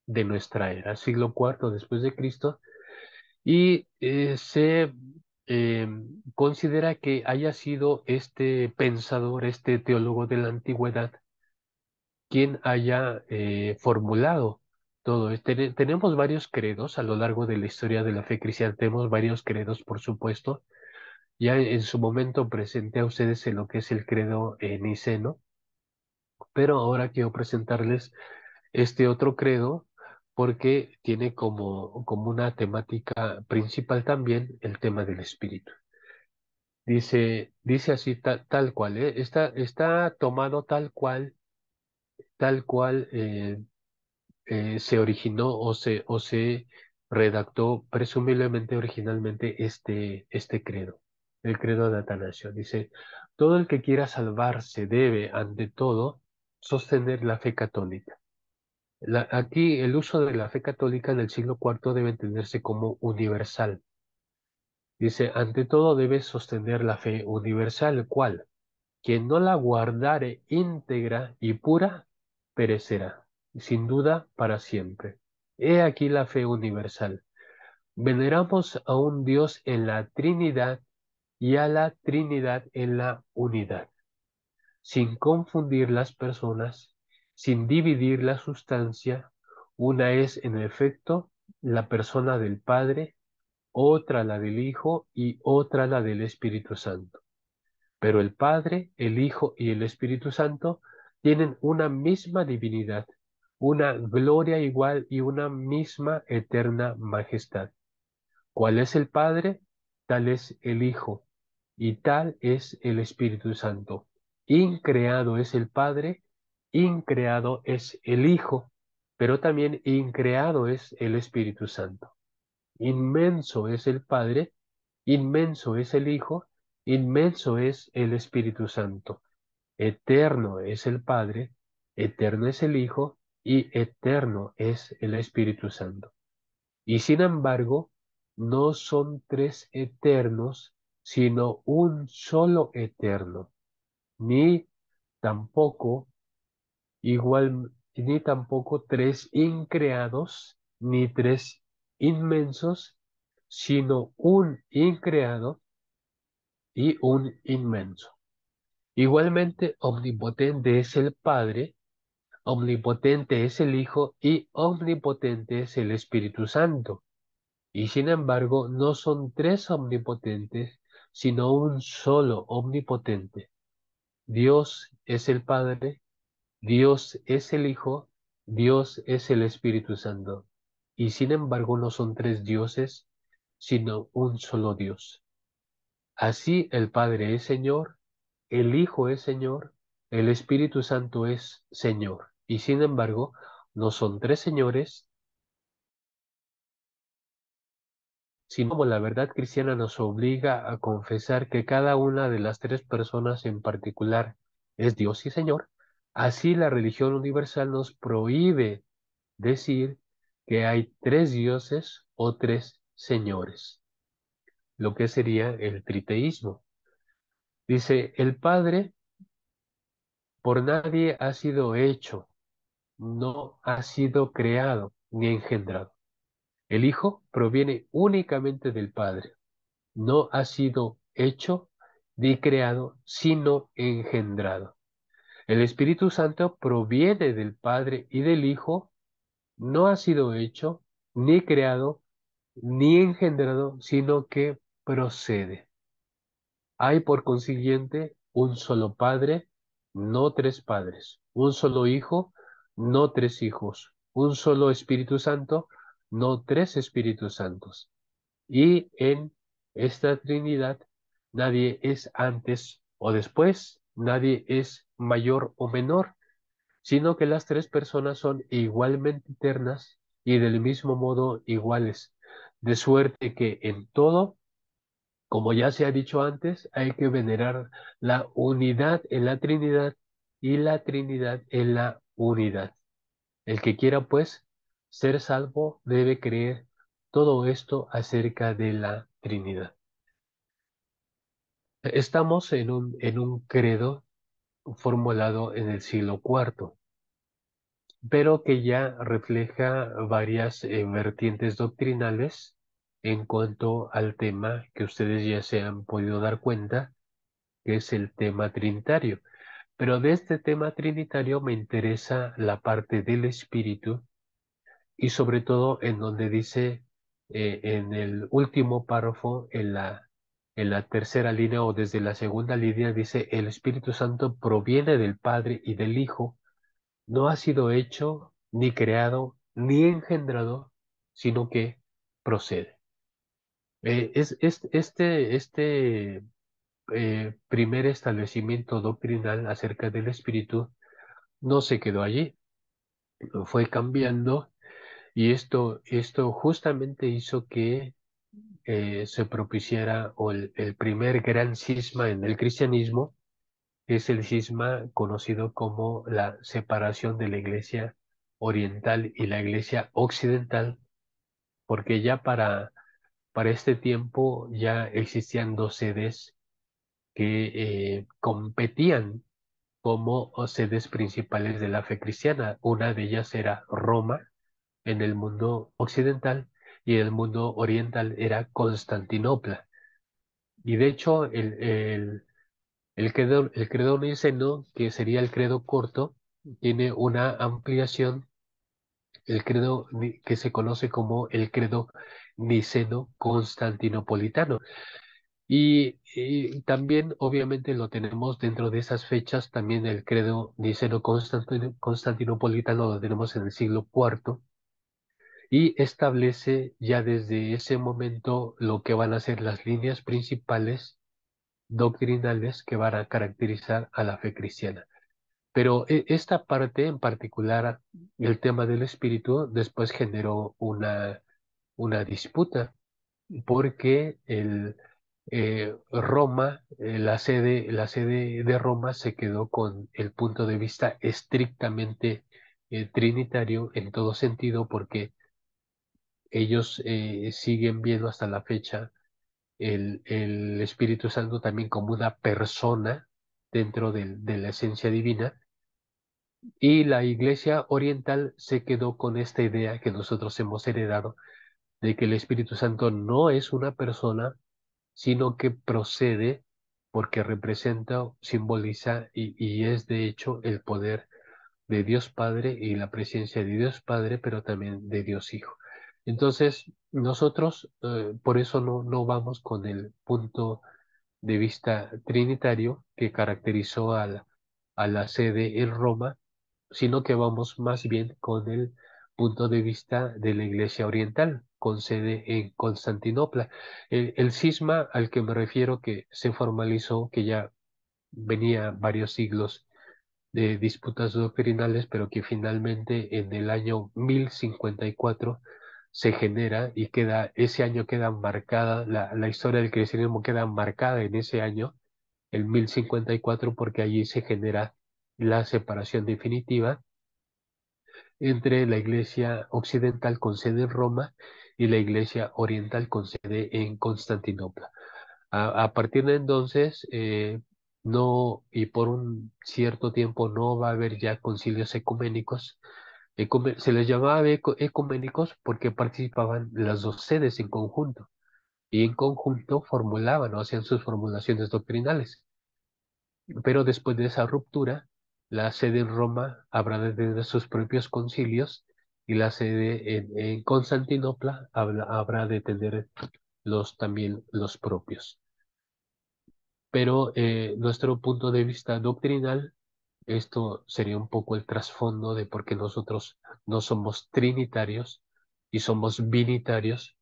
de nuestra era, siglo IV después de Cristo, y se eh, considera que haya sido este pensador, este teólogo de la antigüedad, quien haya formulado todo. Tenemos varios credos a lo largo de la historia de la fe cristiana, tenemos varios credos, por supuesto. Ya en su momento presenté a ustedes en lo que es el credo niceno, pero ahora quiero presentarles este otro credo porque tiene como una temática principal también el tema del espíritu. Dice así tal cual, ¿eh? Está tomado tal cual se originó o se redactó presumiblemente originalmente este credo, el credo de Atanasio. Dice, todo el que quiera salvarse debe, ante todo, sostener la fe católica. Aquí el uso de la fe católica en el siglo IV debe entenderse como universal. Dice, ante todo debe sostener la fe universal, ¿cuál? Quien no la guardare íntegra y pura, perecerá, sin duda para siempre. He aquí la fe universal. Veneramos a un Dios en la Trinidad y a la Trinidad en la unidad, sin confundir las personas, sin dividir la sustancia. Una es, en efecto, la persona del Padre, otra la del Hijo y otra la del Espíritu Santo. Pero el Padre, el Hijo y el Espíritu Santo tienen una misma divinidad, una gloria igual y una misma eterna majestad. ¿Cuál es el Padre? Tal es el Hijo y tal es el Espíritu Santo. Increado es el Padre, increado es el Hijo, pero también increado es el Espíritu Santo. Inmenso es el Padre, inmenso es el Hijo, inmenso es el Espíritu Santo. Eterno es el Padre, eterno es el Hijo y eterno es el Espíritu Santo. Y sin embargo, no son tres eternos, sino un solo eterno, ni tampoco ni tampoco tres increados, ni tres inmensos, sino un increado y un inmenso. Igualmente, omnipotente es el Padre, omnipotente es el Hijo y omnipotente es el Espíritu Santo. Y sin embargo, no son tres omnipotentes, sino un solo omnipotente. Dios es el Padre, Dios es el Hijo, Dios es el Espíritu Santo. Y sin embargo, no son tres dioses, sino un solo Dios. Así el Padre es Señor, el Hijo es Señor, el Espíritu Santo es Señor. Y sin embargo, no son tres señores, sino como la verdad cristiana nos obliga a confesar que cada una de las tres personas en particular es Dios y Señor, así la religión universal nos prohíbe decir que hay tres dioses o tres señores, lo que sería el triteísmo. Dice, el Padre por nadie ha sido hecho, no ha sido creado ni engendrado. El Hijo proviene únicamente del Padre, no ha sido hecho ni creado, sino engendrado. El Espíritu Santo proviene del Padre y del Hijo, no ha sido hecho ni creado ni engendrado, sino que procede. Hay por consiguiente un solo Padre, no tres padres, un solo Hijo, no tres hijos, un solo Espíritu Santo, no tres Espíritus Santos. Y en esta Trinidad nadie es antes o después, nadie es mayor o menor, sino que las tres personas son igualmente eternas y del mismo modo iguales, de suerte que en todo, como ya se ha dicho antes, hay que venerar la unidad en la Trinidad y la Trinidad en la unidad. El que quiera, pues, ser salvo debe creer todo esto acerca de la Trinidad. Estamos en un credo formulado en el siglo IV, pero que ya refleja varias vertientes doctrinales en cuanto al tema que ustedes ya se han podido dar cuenta, que es el tema trinitario. Pero de este tema trinitario me interesa la parte del espíritu y sobre todo en donde dice en el último párrafo, en la tercera línea o desde la segunda línea, dice, el Espíritu Santo proviene del Padre y del Hijo, no ha sido hecho, ni creado, ni engendrado, sino que procede. Este primer establecimiento doctrinal acerca del Espíritu no se quedó allí, fue cambiando y esto justamente hizo que se propiciara el primer gran cisma en el cristianismo, que es el cisma conocido como la separación de la iglesia oriental y la iglesia occidental, porque ya para este tiempo ya existían dos sedes que competían como sedes principales de la fe cristiana. Una de ellas era Roma en el mundo occidental y en el mundo oriental era Constantinopla. Y de hecho, el credo niceno, que sería el credo corto, tiene una ampliación, que se conoce como el credo niceno constantinopolitano. Y también, obviamente, lo tenemos dentro de esas fechas, también el credo niceno constantinopolitano lo tenemos en el siglo IV, y establece ya desde ese momento lo que van a ser las líneas principales doctrinales que van a caracterizar a la fe cristiana. Pero esta parte en particular, el tema del espíritu, después generó una disputa, porque Roma, la sede de Roma se quedó con el punto de vista estrictamente trinitario en todo sentido, porque ellos siguen viendo hasta la fecha el Espíritu Santo también como una persona dentro de la esencia divina, y la Iglesia Oriental se quedó con esta idea que nosotros hemos heredado de que el Espíritu Santo no es una persona, sino que procede porque representa, simboliza y es de hecho el poder de Dios Padre y la presencia de Dios Padre, pero también de Dios Hijo. Entonces, nosotros por eso no vamos con el punto de vista trinitario que caracterizó a la sede en Roma, sino que vamos más bien con el punto de vista de la Iglesia Oriental, con sede en Constantinopla. El cisma al que me refiero, que se formalizó, que ya venía varios siglos de disputas doctrinales, pero que finalmente en el año 1054 se genera y ese año queda marcada, la historia del cristianismo queda marcada en ese año, el 1054, porque allí se genera la separación definitiva entre la Iglesia occidental con sede en Roma y la Iglesia oriental con sede en Constantinopla. A partir de entonces, no, y por un cierto tiempo no va a haber ya concilios ecuménicos. Se les llamaba ecuménicos porque participaban las dos sedes en conjunto y en conjunto formulaban o hacían sus formulaciones doctrinales. Pero después de esa ruptura, la sede en Roma habrá de tener sus propios concilios y la sede en Constantinopla habrá de tener también los propios. Pero nuestro punto de vista doctrinal, esto sería un poco el trasfondo de por qué nosotros no somos trinitarios y somos binitarios.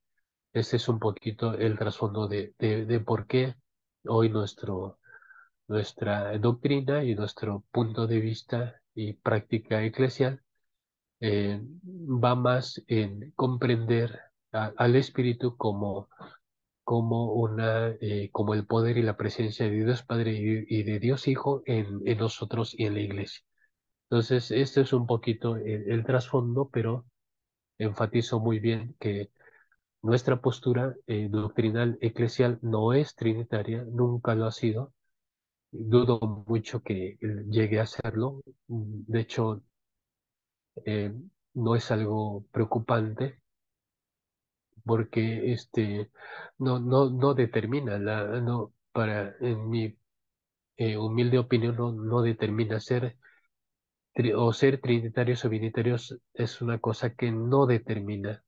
Este es un poquito el trasfondo de por qué hoy nuestra doctrina y nuestro punto de vista y práctica eclesial va más en comprender al Espíritu como el poder y la presencia de Dios Padre y de Dios Hijo en nosotros y en la iglesia. Entonces, este es un poquito el trasfondo, pero enfatizo muy bien que nuestra postura doctrinal eclesial no es trinitaria, nunca lo ha sido. Dudo mucho que llegue a serlo. De hecho, eh, no es algo preocupante porque no determina no, en mi humilde opinión, no determina ser trinitarios o binitarios, es una cosa que no determina,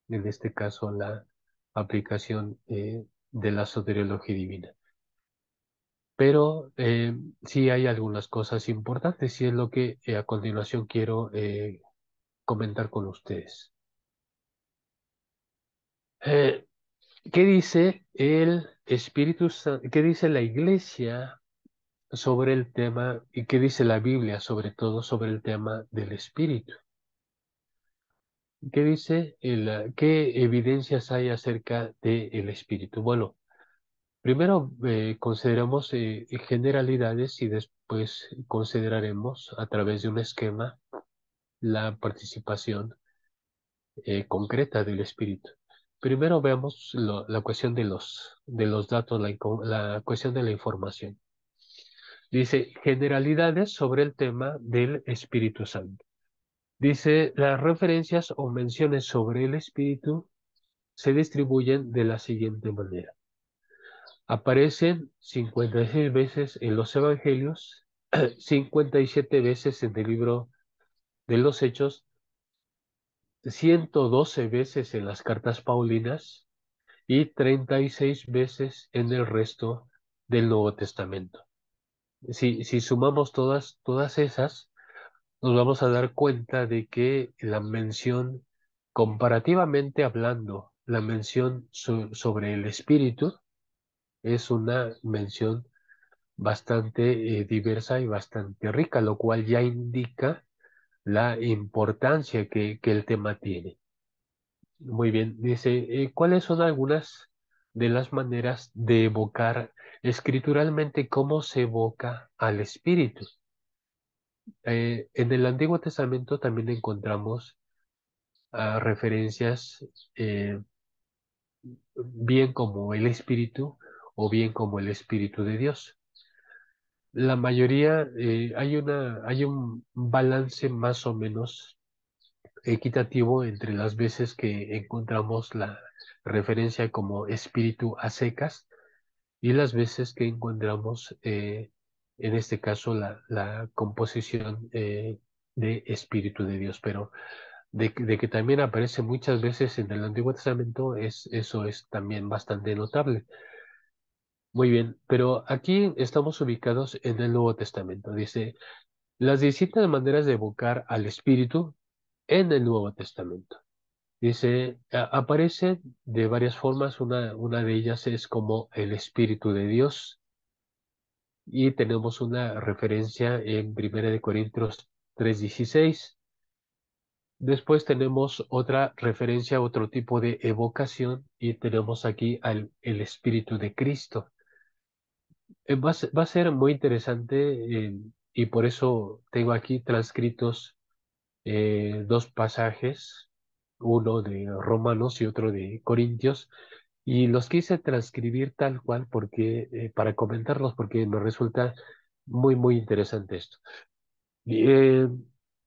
en este caso, la aplicación de la soteriología divina. Pero sí hay algunas cosas importantes y es lo que a continuación quiero comentar con ustedes. Eh, ¿Qué dice el Espíritu Santo? ¿Qué dice la Iglesia sobre el tema y qué dice la Biblia sobre todo sobre el tema del Espíritu? ¿Qué dice qué evidencias hay acerca del Espíritu? Bueno, primero consideramos generalidades y después consideraremos a través de un esquema la participación concreta del Espíritu. Primero veamos la cuestión de los datos, la cuestión de la información. Dice generalidades sobre el tema del Espíritu Santo. Dice, las referencias o menciones sobre el Espíritu se distribuyen de la siguiente manera. Aparecen 56 veces en los Evangelios, 57 veces en el libro de los Hechos, 112 veces en las cartas paulinas y 36 veces en el resto del Nuevo Testamento. Si sumamos todas esas, nos vamos a dar cuenta de que la mención, comparativamente hablando, la mención sobre el Espíritu es una mención bastante diversa y bastante rica, lo cual ya indica la importancia que el tema tiene. Muy bien, dice, ¿cuáles son algunas de las maneras de evocar escrituralmente cómo se evoca al Espíritu? En el Antiguo Testamento también encontramos referencias bien como el Espíritu o bien como el Espíritu de Dios. La mayoría, hay un balance más o menos equitativo entre las veces que encontramos la referencia como espíritu a secas y las veces que encontramos, en este caso, la composición de espíritu de Dios. Pero de que también aparece muchas veces en el Antiguo Testamento, eso es también bastante notable. Muy bien, pero aquí estamos ubicados en el Nuevo Testamento. Dice, las distintas maneras de evocar al Espíritu en el Nuevo Testamento. Dice, aparece de varias formas, una de ellas es como el Espíritu de Dios, y tenemos una referencia en 1 Corintios 3:16. Después tenemos otra referencia a otro tipo de evocación y tenemos aquí el Espíritu de Cristo. Va a ser muy interesante, y por eso tengo aquí transcritos dos pasajes, uno de Romanos y otro de Corintios, y los quise transcribir tal cual porque, para comentarlos porque me resulta muy interesante esto. Y,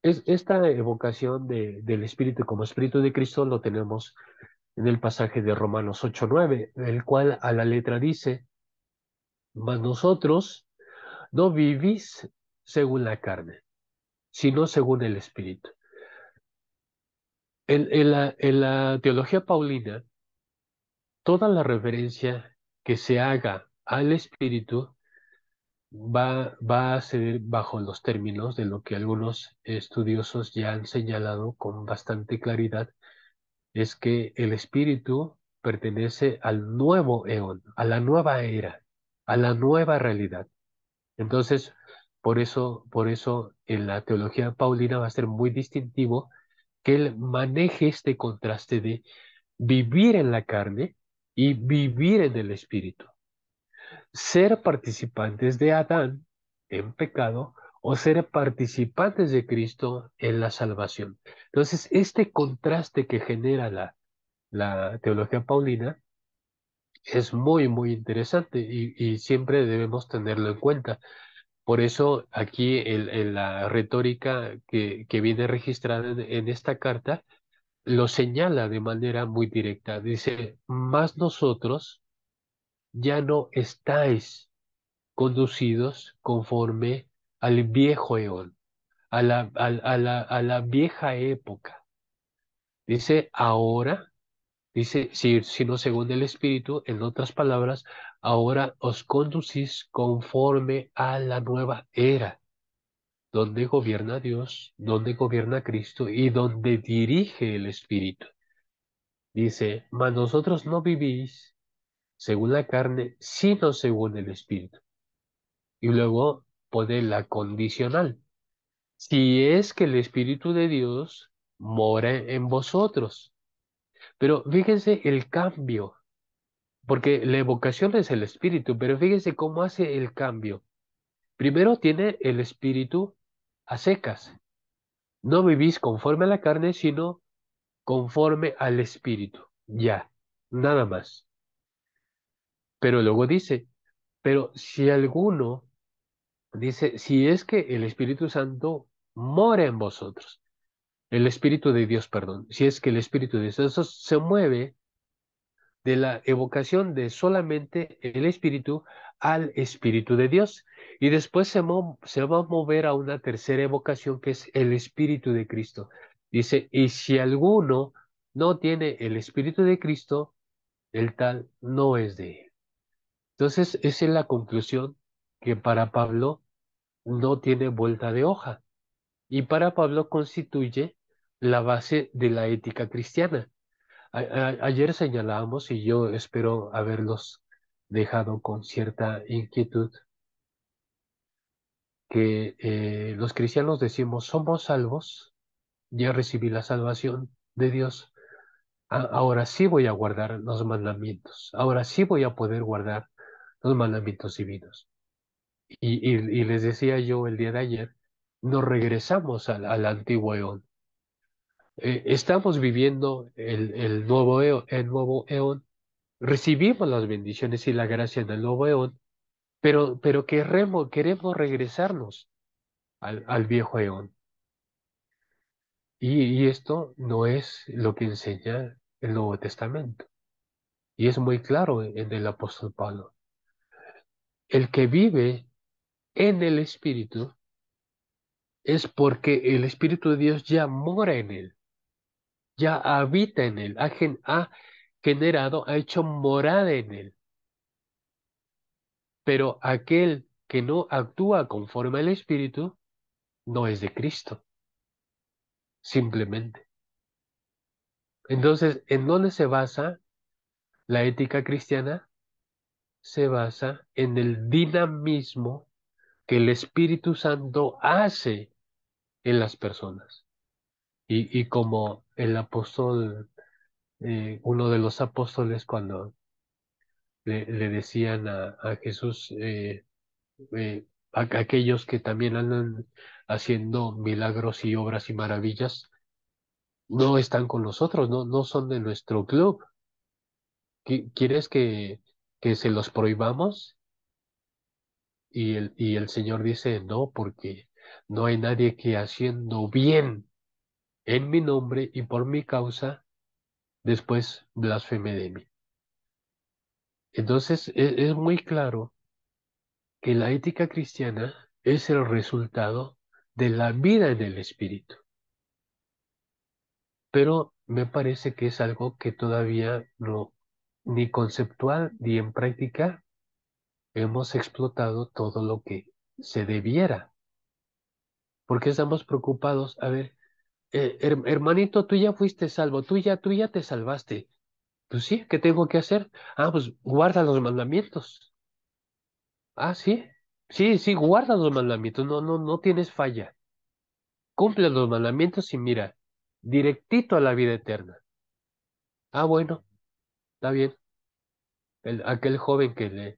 esta evocación del Espíritu como Espíritu de Cristo lo tenemos en el pasaje de Romanos 8:9, el cual a la letra dice, mas nosotros no vivís según la carne, sino según el Espíritu. En la teología paulina, toda la referencia que se haga al Espíritu va a ser bajo los términos de lo que algunos estudiosos ya han señalado con bastante claridad, es que el Espíritu pertenece al nuevo eón, a la nueva era, a la nueva realidad. Entonces, por eso en la teología paulina va a ser muy distintivo que él maneje este contraste de vivir en la carne y vivir en el Espíritu. Ser participantes de Adán en pecado o ser participantes de Cristo en la salvación. Entonces, este contraste que genera la teología paulina es muy interesante y siempre debemos tenerlo en cuenta. Por eso aquí en la retórica que viene registrada en esta carta, lo señala de manera muy directa. Dice, más nosotros ya no estáis conducidos conforme al viejo eón, a la vieja época. Dice, ahora, dice, sino según el Espíritu, en otras palabras, ahora os conducís conforme a la nueva era, donde gobierna Dios, donde gobierna Cristo y donde dirige el Espíritu. Dice, mas nosotros no vivís según la carne, sino según el Espíritu. Y luego pone la condicional. Si es que el Espíritu de Dios mora en vosotros. Pero fíjense el cambio, porque la evocación es el Espíritu, pero fíjense cómo hace el cambio. Primero tiene el Espíritu a secas. No vivís conforme a la carne, sino conforme al Espíritu. Ya, nada más. Pero luego dice, pero si alguno, dice, si es que el Espíritu Santo mora en vosotros, el Espíritu de Dios, perdón, si es que el Espíritu de Dios se mueve de la evocación de solamente el Espíritu al Espíritu de Dios. Y después se va a mover a una tercera evocación que es el Espíritu de Cristo. Dice, y si alguno no tiene el Espíritu de Cristo, el tal no es de él. Entonces, esa es la conclusión que para Pablo no tiene vuelta de hoja. Y para Pablo constituye la base de la ética cristiana. Ayer señalábamos, y yo espero haberlos dejado con cierta inquietud, que los cristianos decimos, somos salvos, ya recibí la salvación de Dios, ahora sí voy a guardar los mandamientos, ahora sí voy a poder guardar los mandamientos divinos. Y les decía yo el día de ayer, nos regresamos al antiguo eón. Estamos viviendo el nuevo eón, recibimos las bendiciones y la gracia del nuevo eón, pero queremos regresarnos al viejo eón. Y esto no es lo que enseña el Nuevo Testamento. Y es muy claro en el apóstol Pablo. El que vive en el Espíritu es porque el Espíritu de Dios ya mora en él, ya habita en él, ha generado, ha hecho morada en él. Pero aquel que no actúa conforme al Espíritu no es de Cristo, simplemente. Entonces, ¿en dónde se basa la ética cristiana? Se basa en el dinamismo que el Espíritu Santo hace en las personas. Y como el apóstol, uno de los apóstoles cuando le decían a Jesús, aquellos que también andan haciendo milagros y obras y maravillas, no están con nosotros, no son de nuestro club. ¿Quieres que se los prohibamos? Y el Señor dice, no, porque no hay nadie que haciendo bien en mi nombre y por mi causa, después blasfeme de mí. Entonces, es muy claro que la ética cristiana es el resultado de la vida en el Espíritu. Pero me parece que es algo que todavía no, ni conceptual ni en práctica, hemos explotado todo lo que se debiera. Porque estamos preocupados, a ver, hermanito, tú ya fuiste salvo, tú ya te salvaste. Pues sí, ¿qué tengo que hacer? Ah, pues guarda los mandamientos. Ah, sí, sí, guarda los mandamientos, no tienes falla. Cumple los mandamientos y mira, directito a la vida eterna. Ah, bueno, está bien. Aquel joven que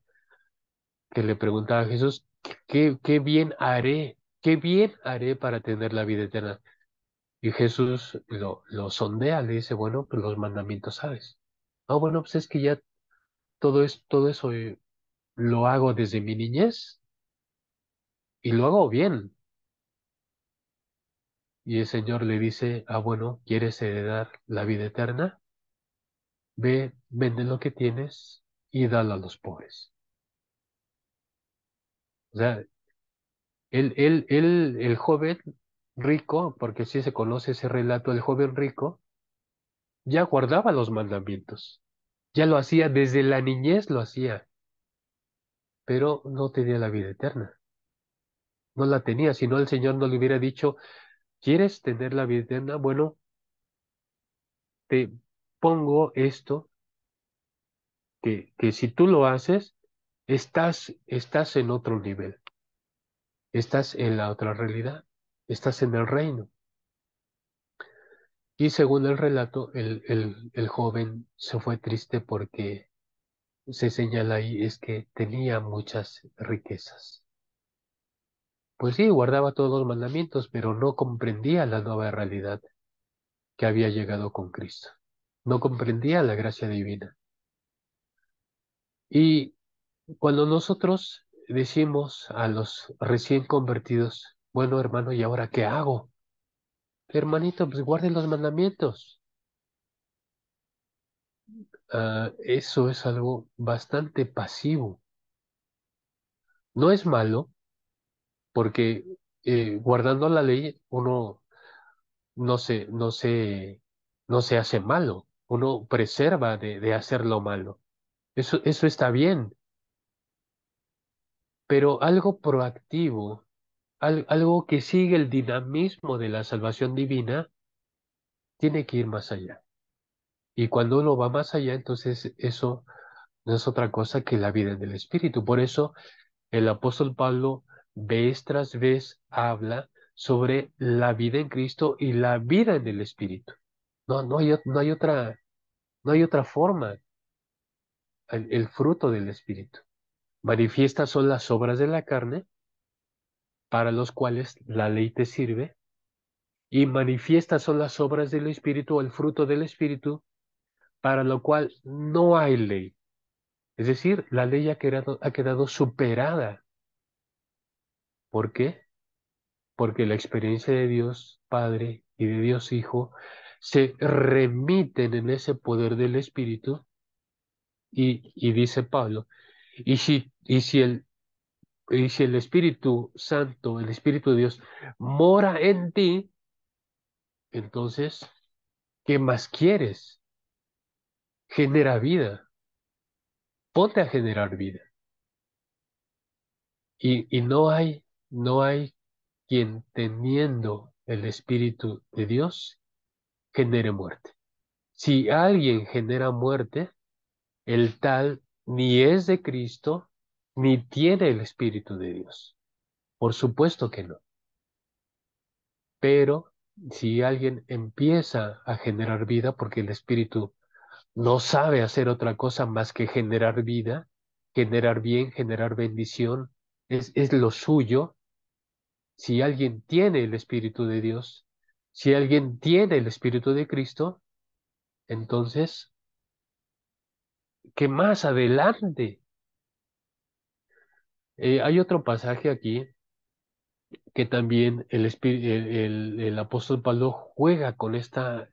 le preguntaba a Jesús, ¿qué bien haré? ¿Qué bien haré para tener la vida eterna? Y Jesús lo sondea, le dice, bueno, pues los mandamientos sabes. Ah, bueno, pues es que ya todo eso lo hago desde mi niñez y lo hago bien. Y el Señor le dice, ah, bueno, ¿quieres heredar la vida eterna? Ve, vende lo que tienes y dalo a los pobres. O sea, el joven rico, porque así se conoce ese relato, el joven rico, ya guardaba los mandamientos. Ya lo hacía, desde la niñez lo hacía, pero no tenía la vida eterna. No la tenía, si no el Señor no le hubiera dicho, ¿quieres tener la vida eterna? Bueno, te pongo esto, que si tú lo haces, estás en otro nivel, estás en la otra realidad, estás en el reino. Y según el relato, el joven se fue triste porque se señala ahí es que tenía muchas riquezas. Pues sí, guardaba todos los mandamientos, pero no comprendía la nueva realidad que había llegado con Cristo. No comprendía la gracia divina. Y cuando nosotros decimos a los recién convertidos, bueno, hermano, ¿y ahora qué hago? Hermanito, pues guarden los mandamientos. Eso es algo bastante pasivo. No es malo, porque guardando la ley uno no se hace malo, uno preserva de hacer lo malo. Eso está bien, pero algo proactivo, algo que sigue el dinamismo de la salvación divina, tiene que ir más allá. Y cuando uno va más allá, entonces eso no es otra cosa que la vida en el Espíritu. Por eso el apóstol Pablo vez tras vez habla sobre la vida en Cristo y la vida en el Espíritu. No hay otra forma, el fruto del Espíritu. Manifiestas son las obras de la carne, para los cuales la ley te sirve, y manifiestas son las obras del Espíritu, o el fruto del Espíritu, para lo cual no hay ley. Es decir, la ley ha quedado superada. ¿Por qué? Porque la experiencia de Dios Padre y de Dios Hijo se remiten en ese poder del Espíritu y dice Pablo, y si el Espíritu Santo, el Espíritu de Dios, mora en ti, entonces, ¿qué más quieres? Genera vida, ponte a generar vida. Y no hay quien teniendo el Espíritu de Dios genere muerte. Si alguien genera muerte, el tal ni es de Cristo, ni tiene el Espíritu de Dios. Por supuesto que no. Pero si alguien empieza a generar vida, porque el Espíritu no sabe hacer otra cosa más que generar vida, generar bien, generar bendición, es lo suyo. Si alguien tiene el Espíritu de Dios, si alguien tiene el Espíritu de Cristo, entonces, ¿qué más adelante? Hay otro pasaje aquí que también el apóstol Pablo juega con esta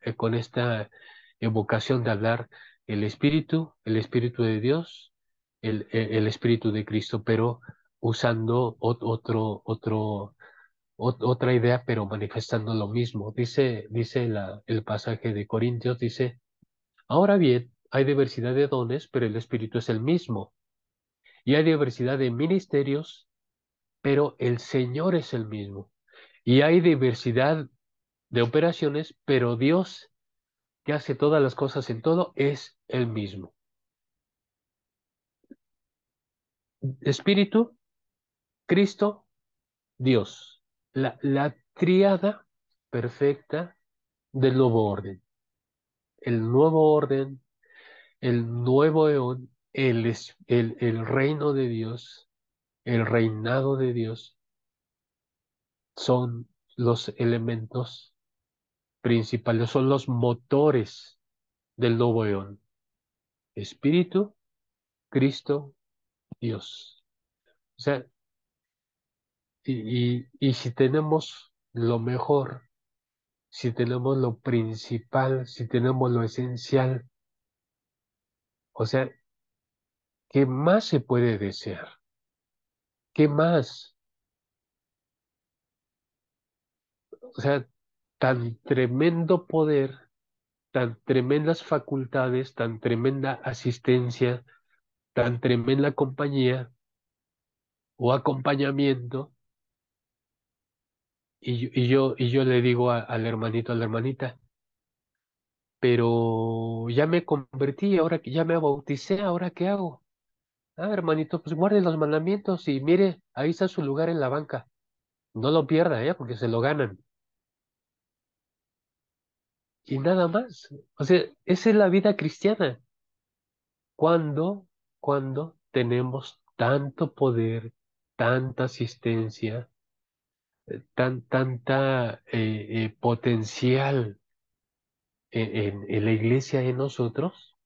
evocación de hablar el Espíritu de Dios, el Espíritu de Cristo, pero usando otra idea, pero manifestando lo mismo. Dice el pasaje de Corintios, dice, ahora bien, hay diversidad de dones, pero el Espíritu es el mismo. Y hay diversidad de ministerios, pero el Señor es el mismo. Y hay diversidad de operaciones, pero Dios, que hace todas las cosas en todo, es el mismo. Espíritu, Cristo, Dios. La tríada perfecta del nuevo orden. El nuevo orden, el nuevo eón, el reino de Dios, el reinado de Dios, son los elementos principales, son los motores del nuevo eón. Espíritu, Cristo, Dios. O sea, y si tenemos lo mejor, si tenemos lo principal, si tenemos lo esencial, o sea, ¿qué más se puede desear? ¿Qué más? O sea, tan tremendo poder, tan tremendas facultades, tan tremenda asistencia, tan tremenda compañía o acompañamiento, y yo le digo al hermanito, a la hermanita, pero ya me convertí, ahora que ya me bauticé, ¿ahora qué hago? Ah, hermanito, pues guarde los mandamientos y mire, ahí está su lugar en la banca. No lo pierda, porque se lo ganan. Y nada más. O sea, esa es la vida cristiana. Cuando, cuando tenemos tanto poder, tanta asistencia, tanta potencial en la iglesia en nosotros,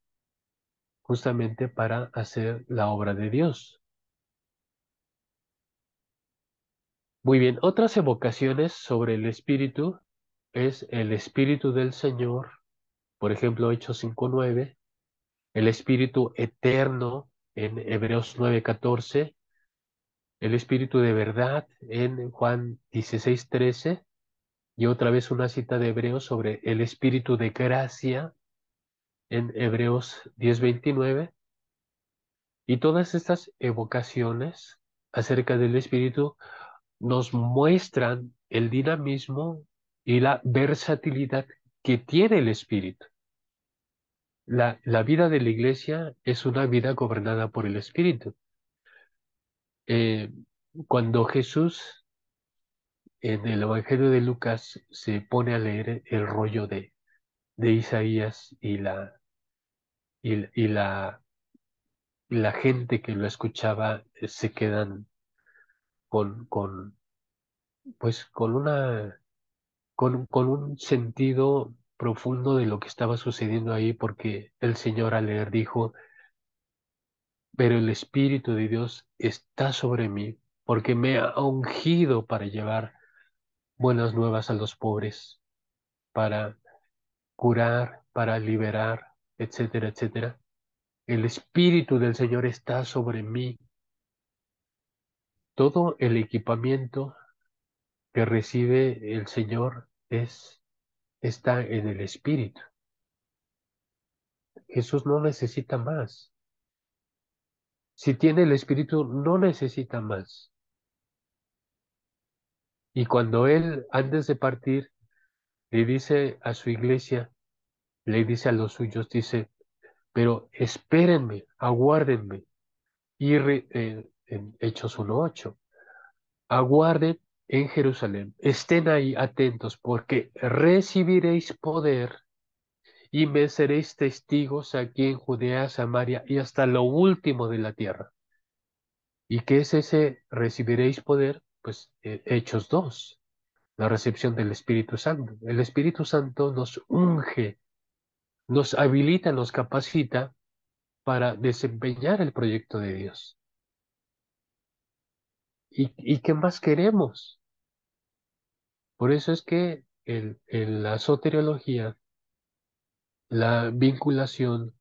justamente para hacer la obra de Dios. Muy bien, otras evocaciones sobre el Espíritu es el Espíritu del Señor, por ejemplo, Hechos 5:9, el Espíritu eterno en Hebreos 9:14, el Espíritu de verdad en Juan 16:13, y otra vez una cita de Hebreos sobre el Espíritu de gracia en Hebreos 10:29, y todas estas evocaciones acerca del Espíritu nos muestran el dinamismo y la versatilidad que tiene el Espíritu. La vida de la iglesia es una vida gobernada por el Espíritu. Cuando Jesús en el Evangelio de Lucas se pone a leer el rollo de Isaías y la gente que lo escuchaba se quedan con, pues, con un sentido profundo de lo que estaba sucediendo ahí, porque el Señor al leer dijo, pero el Espíritu de Dios está sobre mí, porque me ha ungido para llevar buenas nuevas a los pobres, para curar, para liberar, etcétera, etcétera. El Espíritu del Señor está sobre mí. Todo el equipamiento que recibe el Señor está en el Espíritu. Jesús no necesita más. Si tiene el Espíritu, no necesita más. Y cuando Él, antes de partir, le dice a su iglesia, le dice a los suyos, dice, pero espérenme, aguárdenme. Y en Hechos 1:8, aguarden en Jerusalén, estén ahí atentos, porque recibiréis poder y me seréis testigos aquí en Judea, Samaria y hasta lo último de la tierra. ¿Y qué es ese recibiréis poder? Pues Hechos 2, la recepción del Espíritu Santo. El Espíritu Santo nos unge, nos habilita, nos capacita para desempeñar el proyecto de Dios. ¿Y qué más queremos? Por eso es que en la soteriología, la vinculación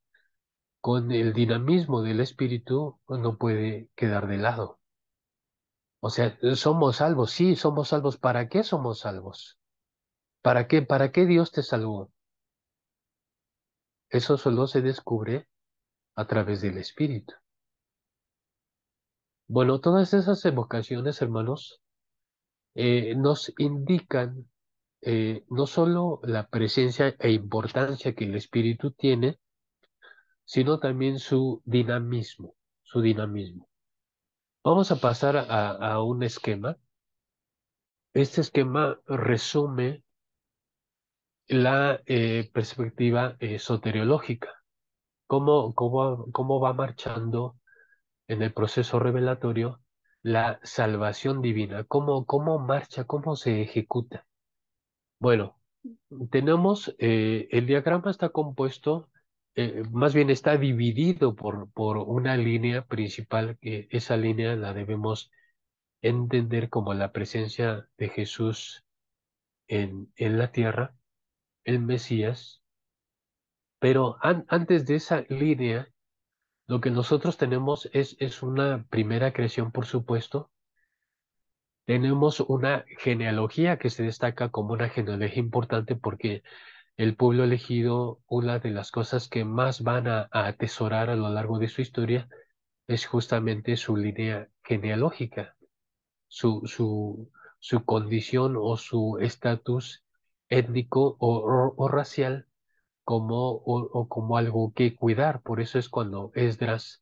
con el dinamismo del espíritu no puede quedar de lado. O sea, somos salvos, sí, somos salvos. ¿Para qué somos salvos? ¿Para qué? ¿Para qué Dios te salvó? Eso solo se descubre a través del espíritu. Bueno, todas esas evocaciones, hermanos, nos indican no solo la presencia e importancia que el espíritu tiene, sino también su dinamismo, su dinamismo. Vamos a pasar a un esquema. Este esquema resume la perspectiva soteriológica, cómo va marchando en el proceso revelatorio la salvación divina, cómo marcha, cómo se ejecuta. Bueno, tenemos, el diagrama está compuesto, más bien está dividido por una línea principal, que esa línea la debemos entender como la presencia de Jesús en la tierra, el Mesías, pero antes de esa línea, lo que nosotros tenemos es una primera creación, por supuesto. Tenemos una genealogía que se destaca como una genealogía importante porque el pueblo elegido, una de las cosas que más van a atesorar a lo largo de su historia es justamente su línea genealógica, su, su, su condición o su estatus étnico o racial o como algo que cuidar. Por eso es cuando Esdras,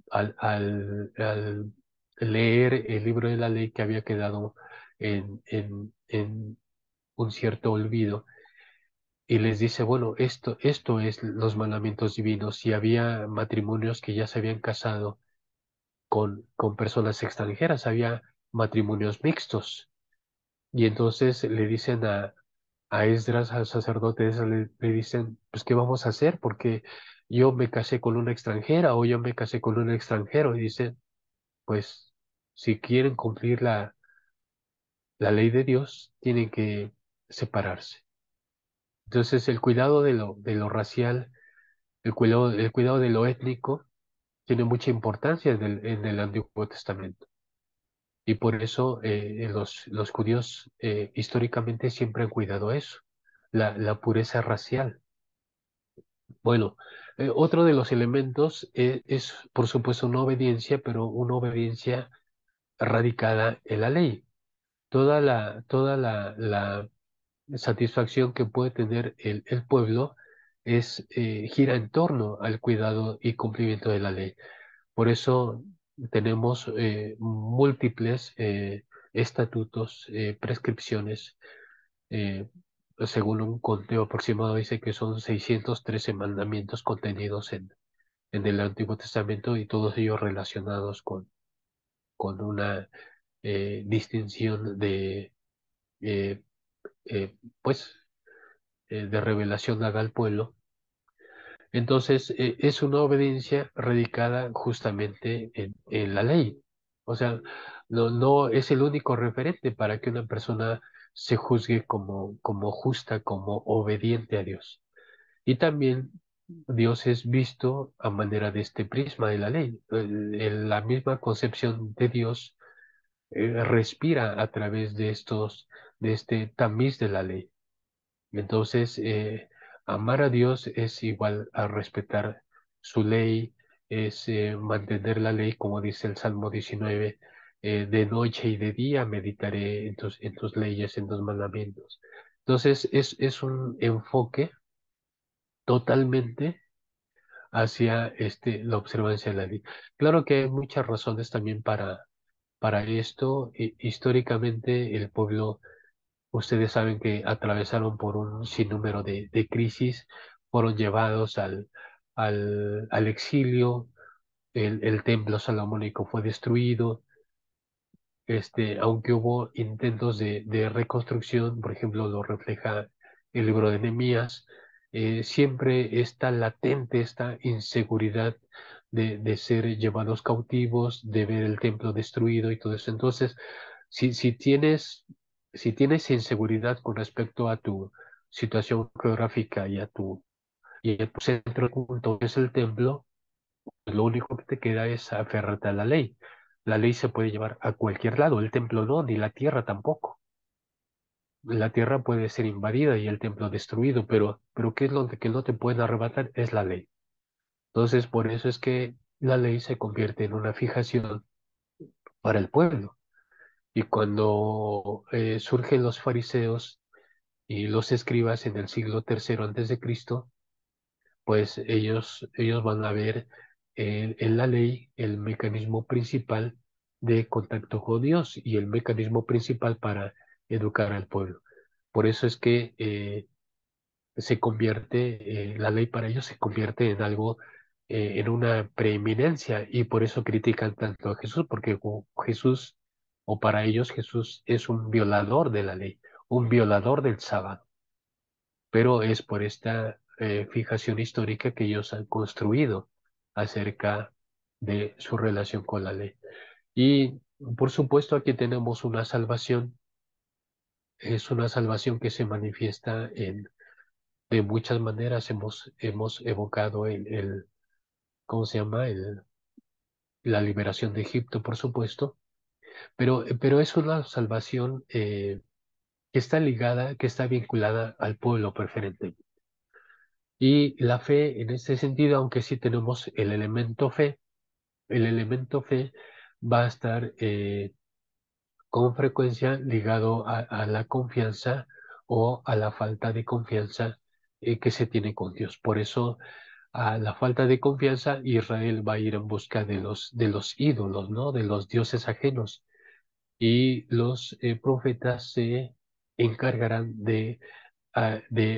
al leer el libro de la ley que había quedado en un cierto olvido, y les dice, bueno, esto es los mandamientos divinos. Y había matrimonios que ya se habían casado con personas extranjeras, había matrimonios mixtos. Y entonces le dicen a Esdras, al sacerdote, le dicen, pues, ¿qué vamos a hacer? Porque yo me casé con una extranjera o yo me casé con un extranjero. Y dice, pues, si quieren cumplir la ley de Dios, tienen que separarse. Entonces, el cuidado de lo racial, el cuidado de lo étnico, tiene mucha importancia en el Antiguo Testamento. Y por eso los judíos históricamente siempre han cuidado eso, la pureza racial. Bueno, otro de los elementos es, por supuesto, una obediencia, pero una obediencia radicada en la ley. Toda la satisfacción que puede tener el pueblo gira en torno al cuidado y cumplimiento de la ley. Por eso tenemos múltiples estatutos, prescripciones. eh, Según un conteo aproximado, dice que son 613 mandamientos contenidos en el Antiguo Testamento y todos ellos relacionados con una distinción eh, pues, de revelación dada al pueblo. Entonces, es una obediencia radicada justamente en la ley. O sea, no es el único referente para que una persona se juzgue como justa, como obediente a Dios. Y también Dios es visto a manera de este prisma de la ley. La misma concepción de Dios respira a través de este tamiz de la ley. Entonces, amar a Dios es igual a respetar su ley, es mantener la ley, como dice el Salmo 19, de noche y de día meditaré en tus leyes, en tus mandamientos. Entonces, es un enfoque totalmente hacia la observancia de la ley. Claro que hay muchas razones también para esto. Históricamente, el pueblo. Ustedes saben que atravesaron por un sinnúmero de crisis, fueron llevados al exilio, el templo salomónico fue destruido, aunque hubo intentos de reconstrucción, por ejemplo, lo refleja el libro de Nehemías, siempre está latente esta inseguridad de ser llevados cautivos, de ver el templo destruido y todo eso. Entonces, si, si tienes, si tienes inseguridad con respecto a tu situación geográfica y a tu centro de culto, que es el templo, lo único que te queda es aferrarte a la ley. La ley se puede llevar a cualquier lado, el templo no, ni la tierra tampoco. La tierra puede ser invadida y el templo destruido, pero ¿qué es lo que no te pueden arrebatar? Es la ley. Entonces, por eso es que la ley se convierte en una fijación para el pueblo. Y cuando surgen los fariseos y los escribas en el siglo tercero antes de Cristo, pues ellos van a ver en la ley el mecanismo principal de contacto con Dios y el mecanismo principal para educar al pueblo. Por eso es que la ley para ellos se convierte en algo, en una preeminencia y por eso critican tanto a Jesús, porque Jesús, o para ellos Jesús es un violador de la ley, un violador del sábado, pero es por esta fijación histórica que ellos han construido acerca de su relación con la ley. Y por supuesto aquí tenemos una salvación, es una salvación que se manifiesta de muchas maneras. Hemos evocado ¿cómo se llama? La liberación de Egipto, por supuesto, pero es una salvación que está ligada, que está vinculada al pueblo preferente. Y la fe, en este sentido, aunque sí tenemos el elemento fe va a estar con frecuencia ligado a la confianza o a la falta de confianza que se tiene con Dios. Por eso, a la falta de confianza, Israel va a ir en busca de los ídolos, ¿no? De los dioses ajenos. Y los profetas se encargarán de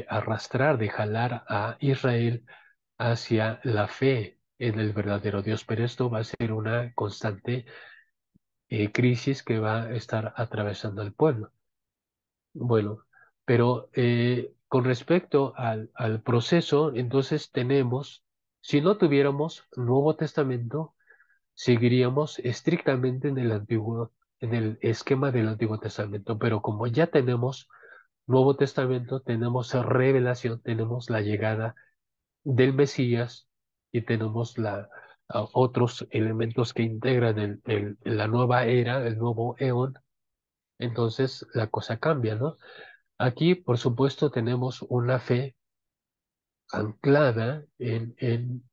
arrastrar, de jalar a Israel hacia la fe en el verdadero Dios. Pero esto va a ser una constante crisis que va a estar atravesando el pueblo. Bueno, pero con respecto al proceso, entonces si no tuviéramos Nuevo Testamento, seguiríamos estrictamente en el esquema del Antiguo Testamento, pero como ya tenemos Nuevo Testamento, tenemos revelación, tenemos la llegada del Mesías y tenemos otros elementos que integran la nueva era, el nuevo eón, entonces la cosa cambia, ¿no? Aquí, por supuesto, tenemos una fe anclada en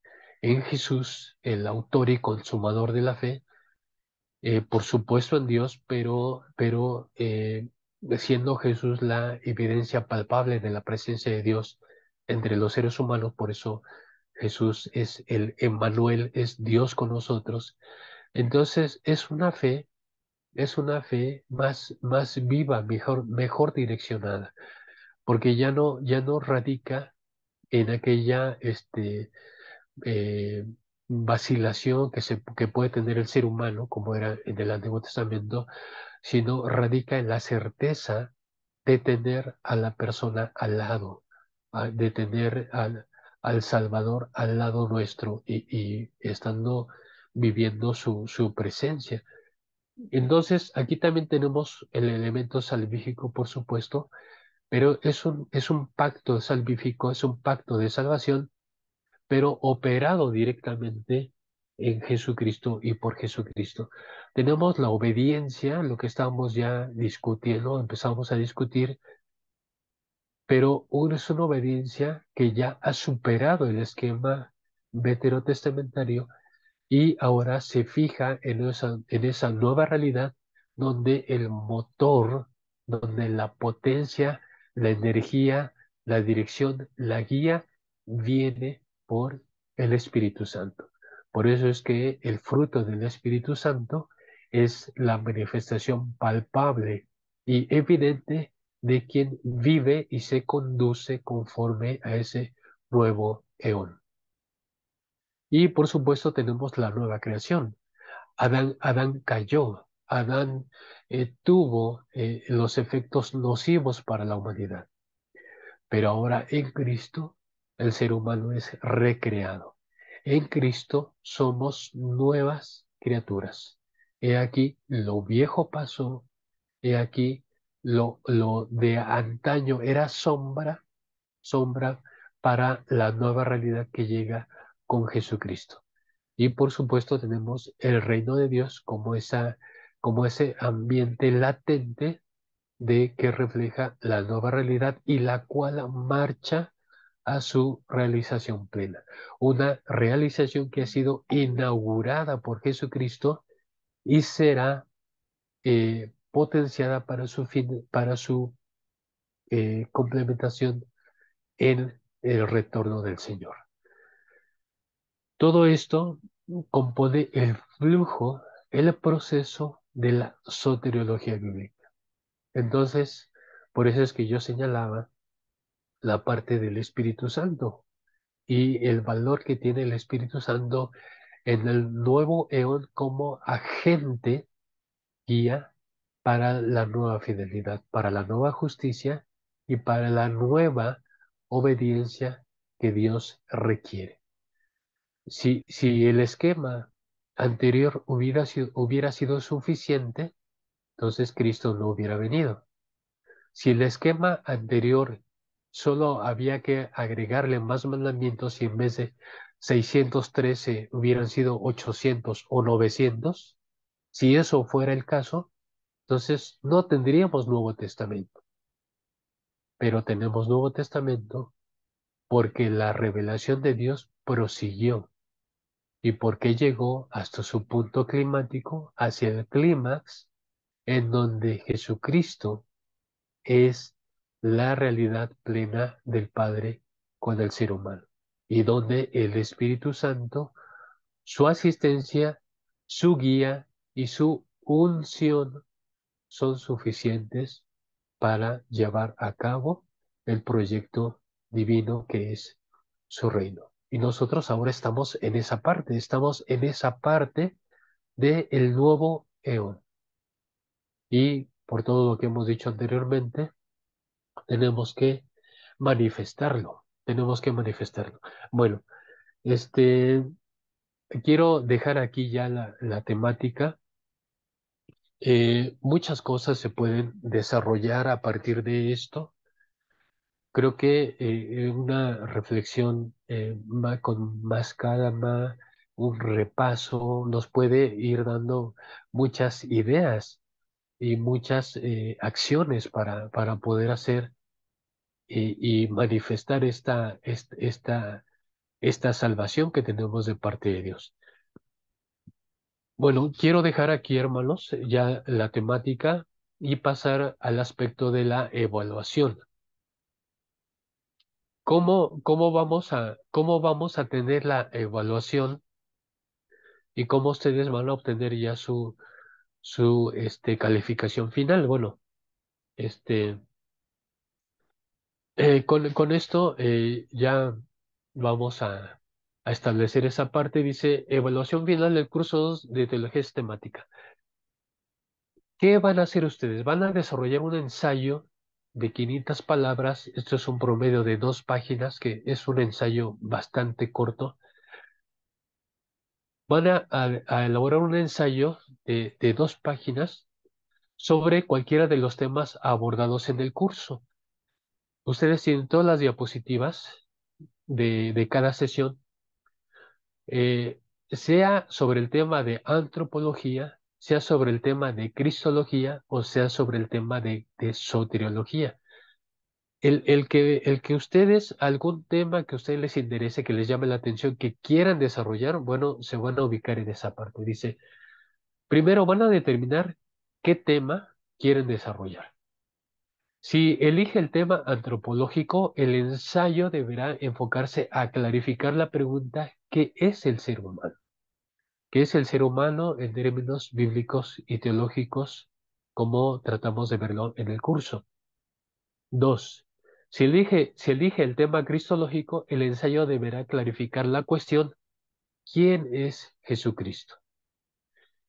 Jesús, el autor y consumador de la fe, por supuesto en Dios, pero siendo Jesús la evidencia palpable de la presencia de Dios entre los seres humanos, por eso Jesús es el Emmanuel, es Dios con nosotros, Entonces es una fe más viva, mejor direccionada, porque ya no radica en aquella eh, vacilación que puede tener el ser humano, como era en el Antiguo Testamento, sino radica en la certeza de tener a la persona al lado, de tener al Salvador al lado nuestro y estando viviendo su presencia. Entonces, aquí también tenemos el elemento salvífico, por supuesto, pero es un pacto salvífico, es un pacto de salvación, pero operado directamente en Jesucristo y por Jesucristo. Tenemos la obediencia, lo que estábamos ya discutiendo, empezamos a discutir, pero es una obediencia que ya ha superado el esquema veterotestamentario y ahora se fija en esa nueva realidad donde el motor, donde la potencia, la energía, la dirección, la guía viene por el Espíritu Santo. Por eso es que el fruto del Espíritu Santo es la manifestación palpable y evidente de quien vive y se conduce conforme a ese nuevo eón. Y por supuesto tenemos la nueva creación. Adán cayó, Adán tuvo los efectos nocivos para la humanidad, pero ahora en Cristo el ser humano es recreado. En Cristo somos nuevas criaturas. He aquí lo viejo pasó, he aquí lo de antaño era sombra para la nueva realidad que llega con Jesucristo. Y por supuesto tenemos el reino de Dios como ese ambiente latente de que refleja la nueva realidad y la cual marcha a su realización plena. Una realización que ha sido inaugurada por Jesucristo y será potenciada para su complementación en el retorno del Señor. Todo esto compone el flujo, el proceso de la soteriología bíblica. Entonces, por eso es que yo señalaba la parte del Espíritu Santo y el valor que tiene el Espíritu Santo en el nuevo eón como agente guía para la nueva fidelidad, para la nueva justicia y para la nueva obediencia que Dios requiere. Si el esquema anterior hubiera sido suficiente, entonces Cristo no hubiera venido. Si el esquema anterior solo había que agregarle más mandamientos y en vez de 613 hubieran sido 800 o 900, si eso fuera el caso, entonces no tendríamos Nuevo Testamento. Pero tenemos Nuevo Testamento porque la revelación de Dios prosiguió. ¿Y por qué llegó hasta su punto climático, hacia el clímax, en donde Jesucristo es la realidad plena del Padre con el ser humano? Y donde el Espíritu Santo, su asistencia, su guía y su unción son suficientes para llevar a cabo el proyecto divino que es su reino. Y nosotros ahora estamos en esa parte del nuevo eón. Y por todo lo que hemos dicho anteriormente, tenemos que tenemos que manifestarlo. Bueno, este, quiero dejar aquí ya la temática. Muchas cosas se pueden desarrollar a partir de esto. Creo que una reflexión con más calma, un repaso, nos puede ir dando muchas ideas y muchas acciones para poder hacer y manifestar esta salvación que tenemos de parte de Dios. Bueno, quiero dejar aquí, hermanos, ya la temática y pasar al aspecto de la evaluación. ¿Cómo vamos a tener la evaluación y cómo ustedes van a obtener ya su calificación final. Bueno, este, con esto ya vamos a establecer esa parte. Dice, evaluación final del curso 2 de teología sistemática. ¿Qué van a hacer ustedes? Van a desarrollar un ensayo de 500 palabras. Esto es un promedio de 2 páginas, que es un ensayo bastante corto. Van a elaborar un ensayo de 2 páginas sobre cualquiera de los temas abordados en el curso. Ustedes tienen todas las diapositivas de cada sesión, eh, sea sobre el tema de antropología, sea sobre el tema de cristología o sea sobre el tema de soteriología. El que ustedes, algún tema que a ustedes les interese, que les llame la atención, que quieran desarrollar, bueno, se van a ubicar en esa parte. Dice, primero van a determinar qué tema quieren desarrollar. Si elige el tema antropológico, el ensayo deberá enfocarse a clarificar la pregunta: ¿qué es el ser humano? ¿Qué es el ser humano en términos bíblicos y teológicos, como tratamos de verlo en el curso? Dos, si elige el tema cristológico, el ensayo deberá clarificar la cuestión: ¿quién es Jesucristo?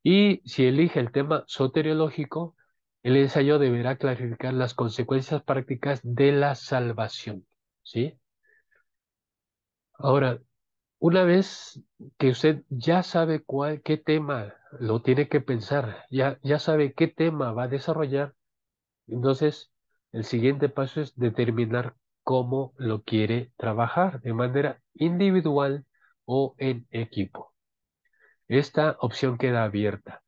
Y si elige el tema soteriológico, el ensayo deberá clarificar las consecuencias prácticas de la salvación. ¿Sí? Ahora, una vez que usted ya sabe qué tema lo tiene que pensar, ya sabe qué tema va a desarrollar, entonces el siguiente paso es determinar cómo lo quiere trabajar, de manera individual o en equipo. Esta opción queda abierta.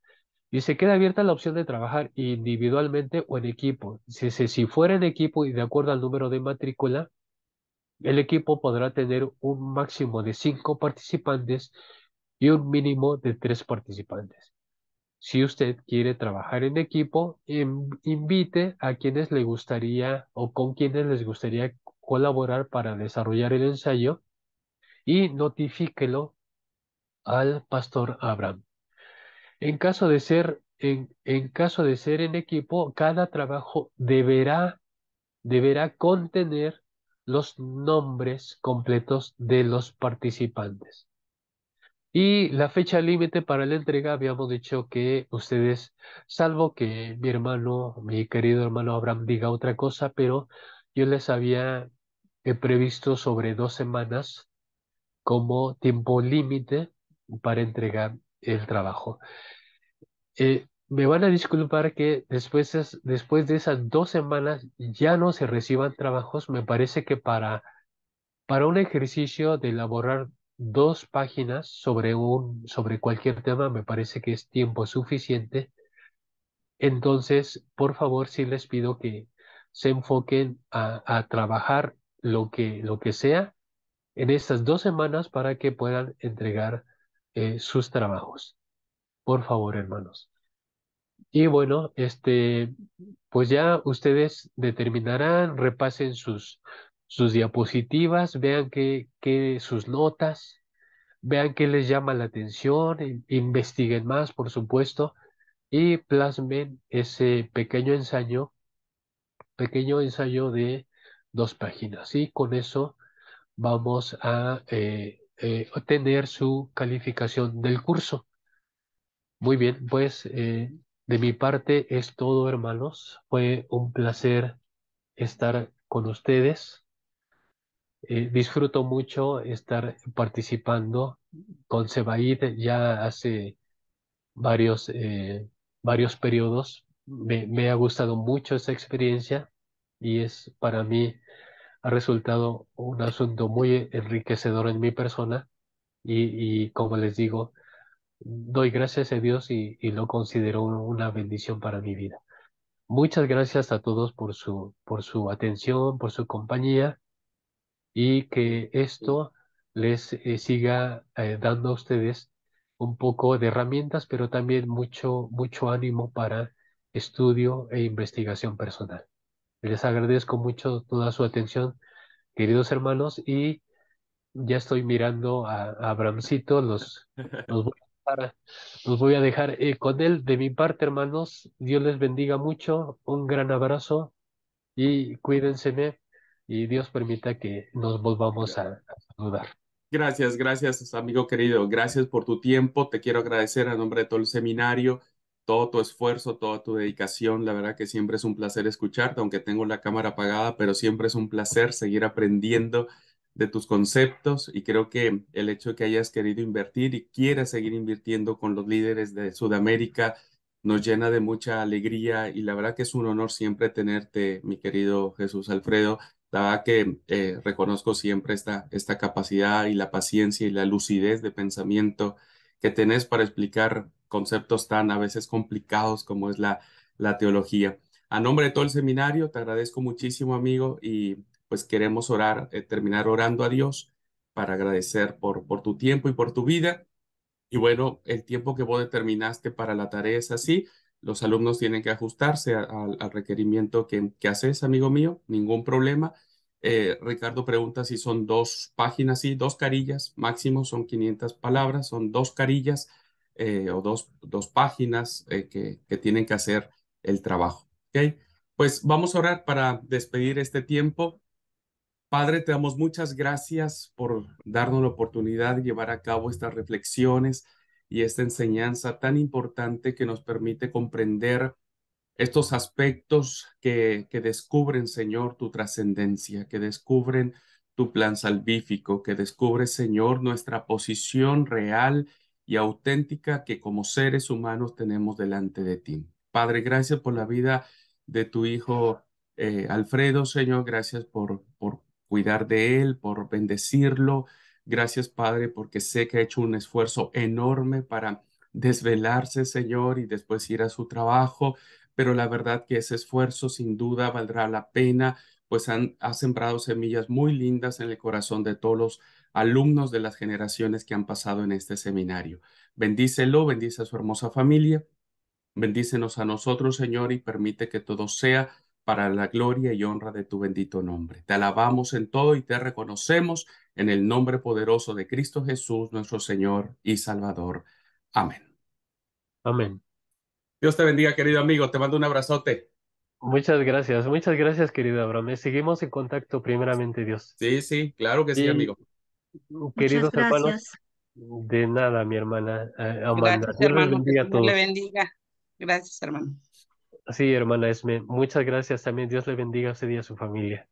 Y se queda abierta la opción de trabajar individualmente o en equipo. Si fuera en equipo y de acuerdo al número de matrícula, el equipo podrá tener un máximo de 5 participantes y un mínimo de 3 participantes. Si usted quiere trabajar en equipo, invite a quienes le gustaría o con quienes les gustaría colaborar para desarrollar el ensayo y notifíquelo al pastor Abraham. En caso de ser en equipo, cada trabajo deberá contener los nombres completos de los participantes. Y la fecha límite para la entrega, habíamos dicho que ustedes, salvo que mi querido hermano Abraham diga otra cosa, pero yo les había previsto sobre 2 semanas como tiempo límite para entregar el trabajo. Me van a disculpar que después de esas 2 semanas ya no se reciban trabajos. Me parece que para un ejercicio de elaborar 2 páginas sobre cualquier tema, me parece que es tiempo suficiente. Entonces, por favor, sí les pido que se enfoquen a trabajar lo que sea en estas 2 semanas para que puedan entregar sus trabajos. Por favor, hermanos. Y bueno, pues ya ustedes determinarán, repasen sus diapositivas, vean sus notas, vean qué les llama la atención, investiguen más, por supuesto, y plasmen ese pequeño ensayo de 2 páginas. Y con eso vamos a obtener su calificación del curso. Muy bien, pues de mi parte es todo, hermanos. Fue un placer estar con ustedes. Disfruto mucho estar participando con Sebaid ya hace varios periodos. Me ha gustado mucho esa experiencia y para mí ha resultado un asunto muy enriquecedor en mi persona y como les digo, doy gracias a Dios y lo considero una bendición para mi vida. Muchas gracias a todos por su atención, por su compañía y que esto les siga dando a ustedes un poco de herramientas, pero también mucho, mucho ánimo para estudio e investigación personal. Les agradezco mucho toda su atención, queridos hermanos, y ya estoy mirando a Abramcito, los voy Ahora, los voy a dejar con él. De mi parte, hermanos, Dios les bendiga mucho. Un gran abrazo y cuídense y Dios permita que nos volvamos a saludar. Gracias, gracias, amigo querido. Gracias por tu tiempo. Te quiero agradecer a nombre de todo el seminario, todo tu esfuerzo, toda tu dedicación. La verdad que siempre es un placer escucharte, aunque tengo la cámara apagada, pero siempre es un placer seguir aprendiendo de tus conceptos y creo que el hecho de que hayas querido invertir y quieras seguir invirtiendo con los líderes de Sudamérica nos llena de mucha alegría y la verdad que es un honor siempre tenerte, mi querido Jesús Alfredo. La verdad que reconozco siempre esta capacidad y la paciencia y la lucidez de pensamiento que tenés para explicar conceptos tan a veces complicados como es la teología. A nombre de todo el seminario, te agradezco muchísimo, amigo, y pues queremos orar, terminar orando a Dios para agradecer por tu tiempo y por tu vida. Y bueno, el tiempo que vos determinaste para la tarea es así. Los alumnos tienen que ajustarse al requerimiento que haces, amigo mío, ningún problema. Ricardo pregunta si son dos páginas, sí, dos carillas, máximo son 500 palabras, son dos carillas o dos páginas que tienen que hacer el trabajo. ¿Ok? Pues vamos a orar para despedir este tiempo. Padre, te damos muchas gracias por darnos la oportunidad de llevar a cabo estas reflexiones y esta enseñanza tan importante que nos permite comprender estos aspectos que descubren, Señor, tu trascendencia, que descubren tu plan salvífico, que descubre, Señor, nuestra posición real y auténtica que como seres humanos tenemos delante de ti. Padre, gracias por la vida de tu hijo Alfredo, Señor, gracias por cuidar de él, por bendecirlo. Gracias, Padre, porque sé que ha hecho un esfuerzo enorme para desvelarse, Señor, y después ir a su trabajo, pero la verdad que ese esfuerzo sin duda valdrá la pena, pues ha sembrado semillas muy lindas en el corazón de todos los alumnos de las generaciones que han pasado en este seminario. Bendícelo, bendice a su hermosa familia, bendícenos a nosotros, Señor, y permite que todo sea para la gloria y honra de tu bendito nombre. Te alabamos en todo y te reconocemos en el nombre poderoso de Cristo Jesús, nuestro Señor y Salvador. Amén. Amén. Dios te bendiga, querido amigo. Te mando un abrazote. Muchas gracias, querido Abraham. Seguimos en contacto primeramente, Dios. Sí, sí, claro que sí, Y amigo. Muchas queridos hermanos, gracias. de nada, mi hermana Amanda. Gracias, Dios les hermano, que el bendiga a Señor le todos. bendiga. Gracias, hermano. Sí, hermana Esme, muchas gracias también. Dios le bendiga ese día a su familia.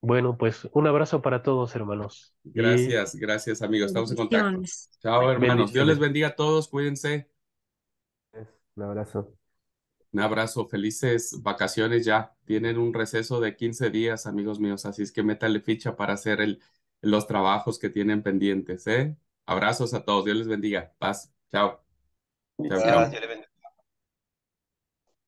Bueno, pues un abrazo para todos, hermanos. Y Gracias, gracias, amigo. Estamos en contacto. Bendiciones. Chao, hermanos. Dios les bendiciones. bendiga a todos. Cuídense. Un abrazo. Un abrazo. Felices vacaciones ya. Tienen un receso de 15 días, amigos míos. Así es que métale ficha para hacer los trabajos que tienen pendientes, ¿eh? Abrazos a todos. Dios les bendiga. Paz. Chao. Chao, Bendiciones. chao.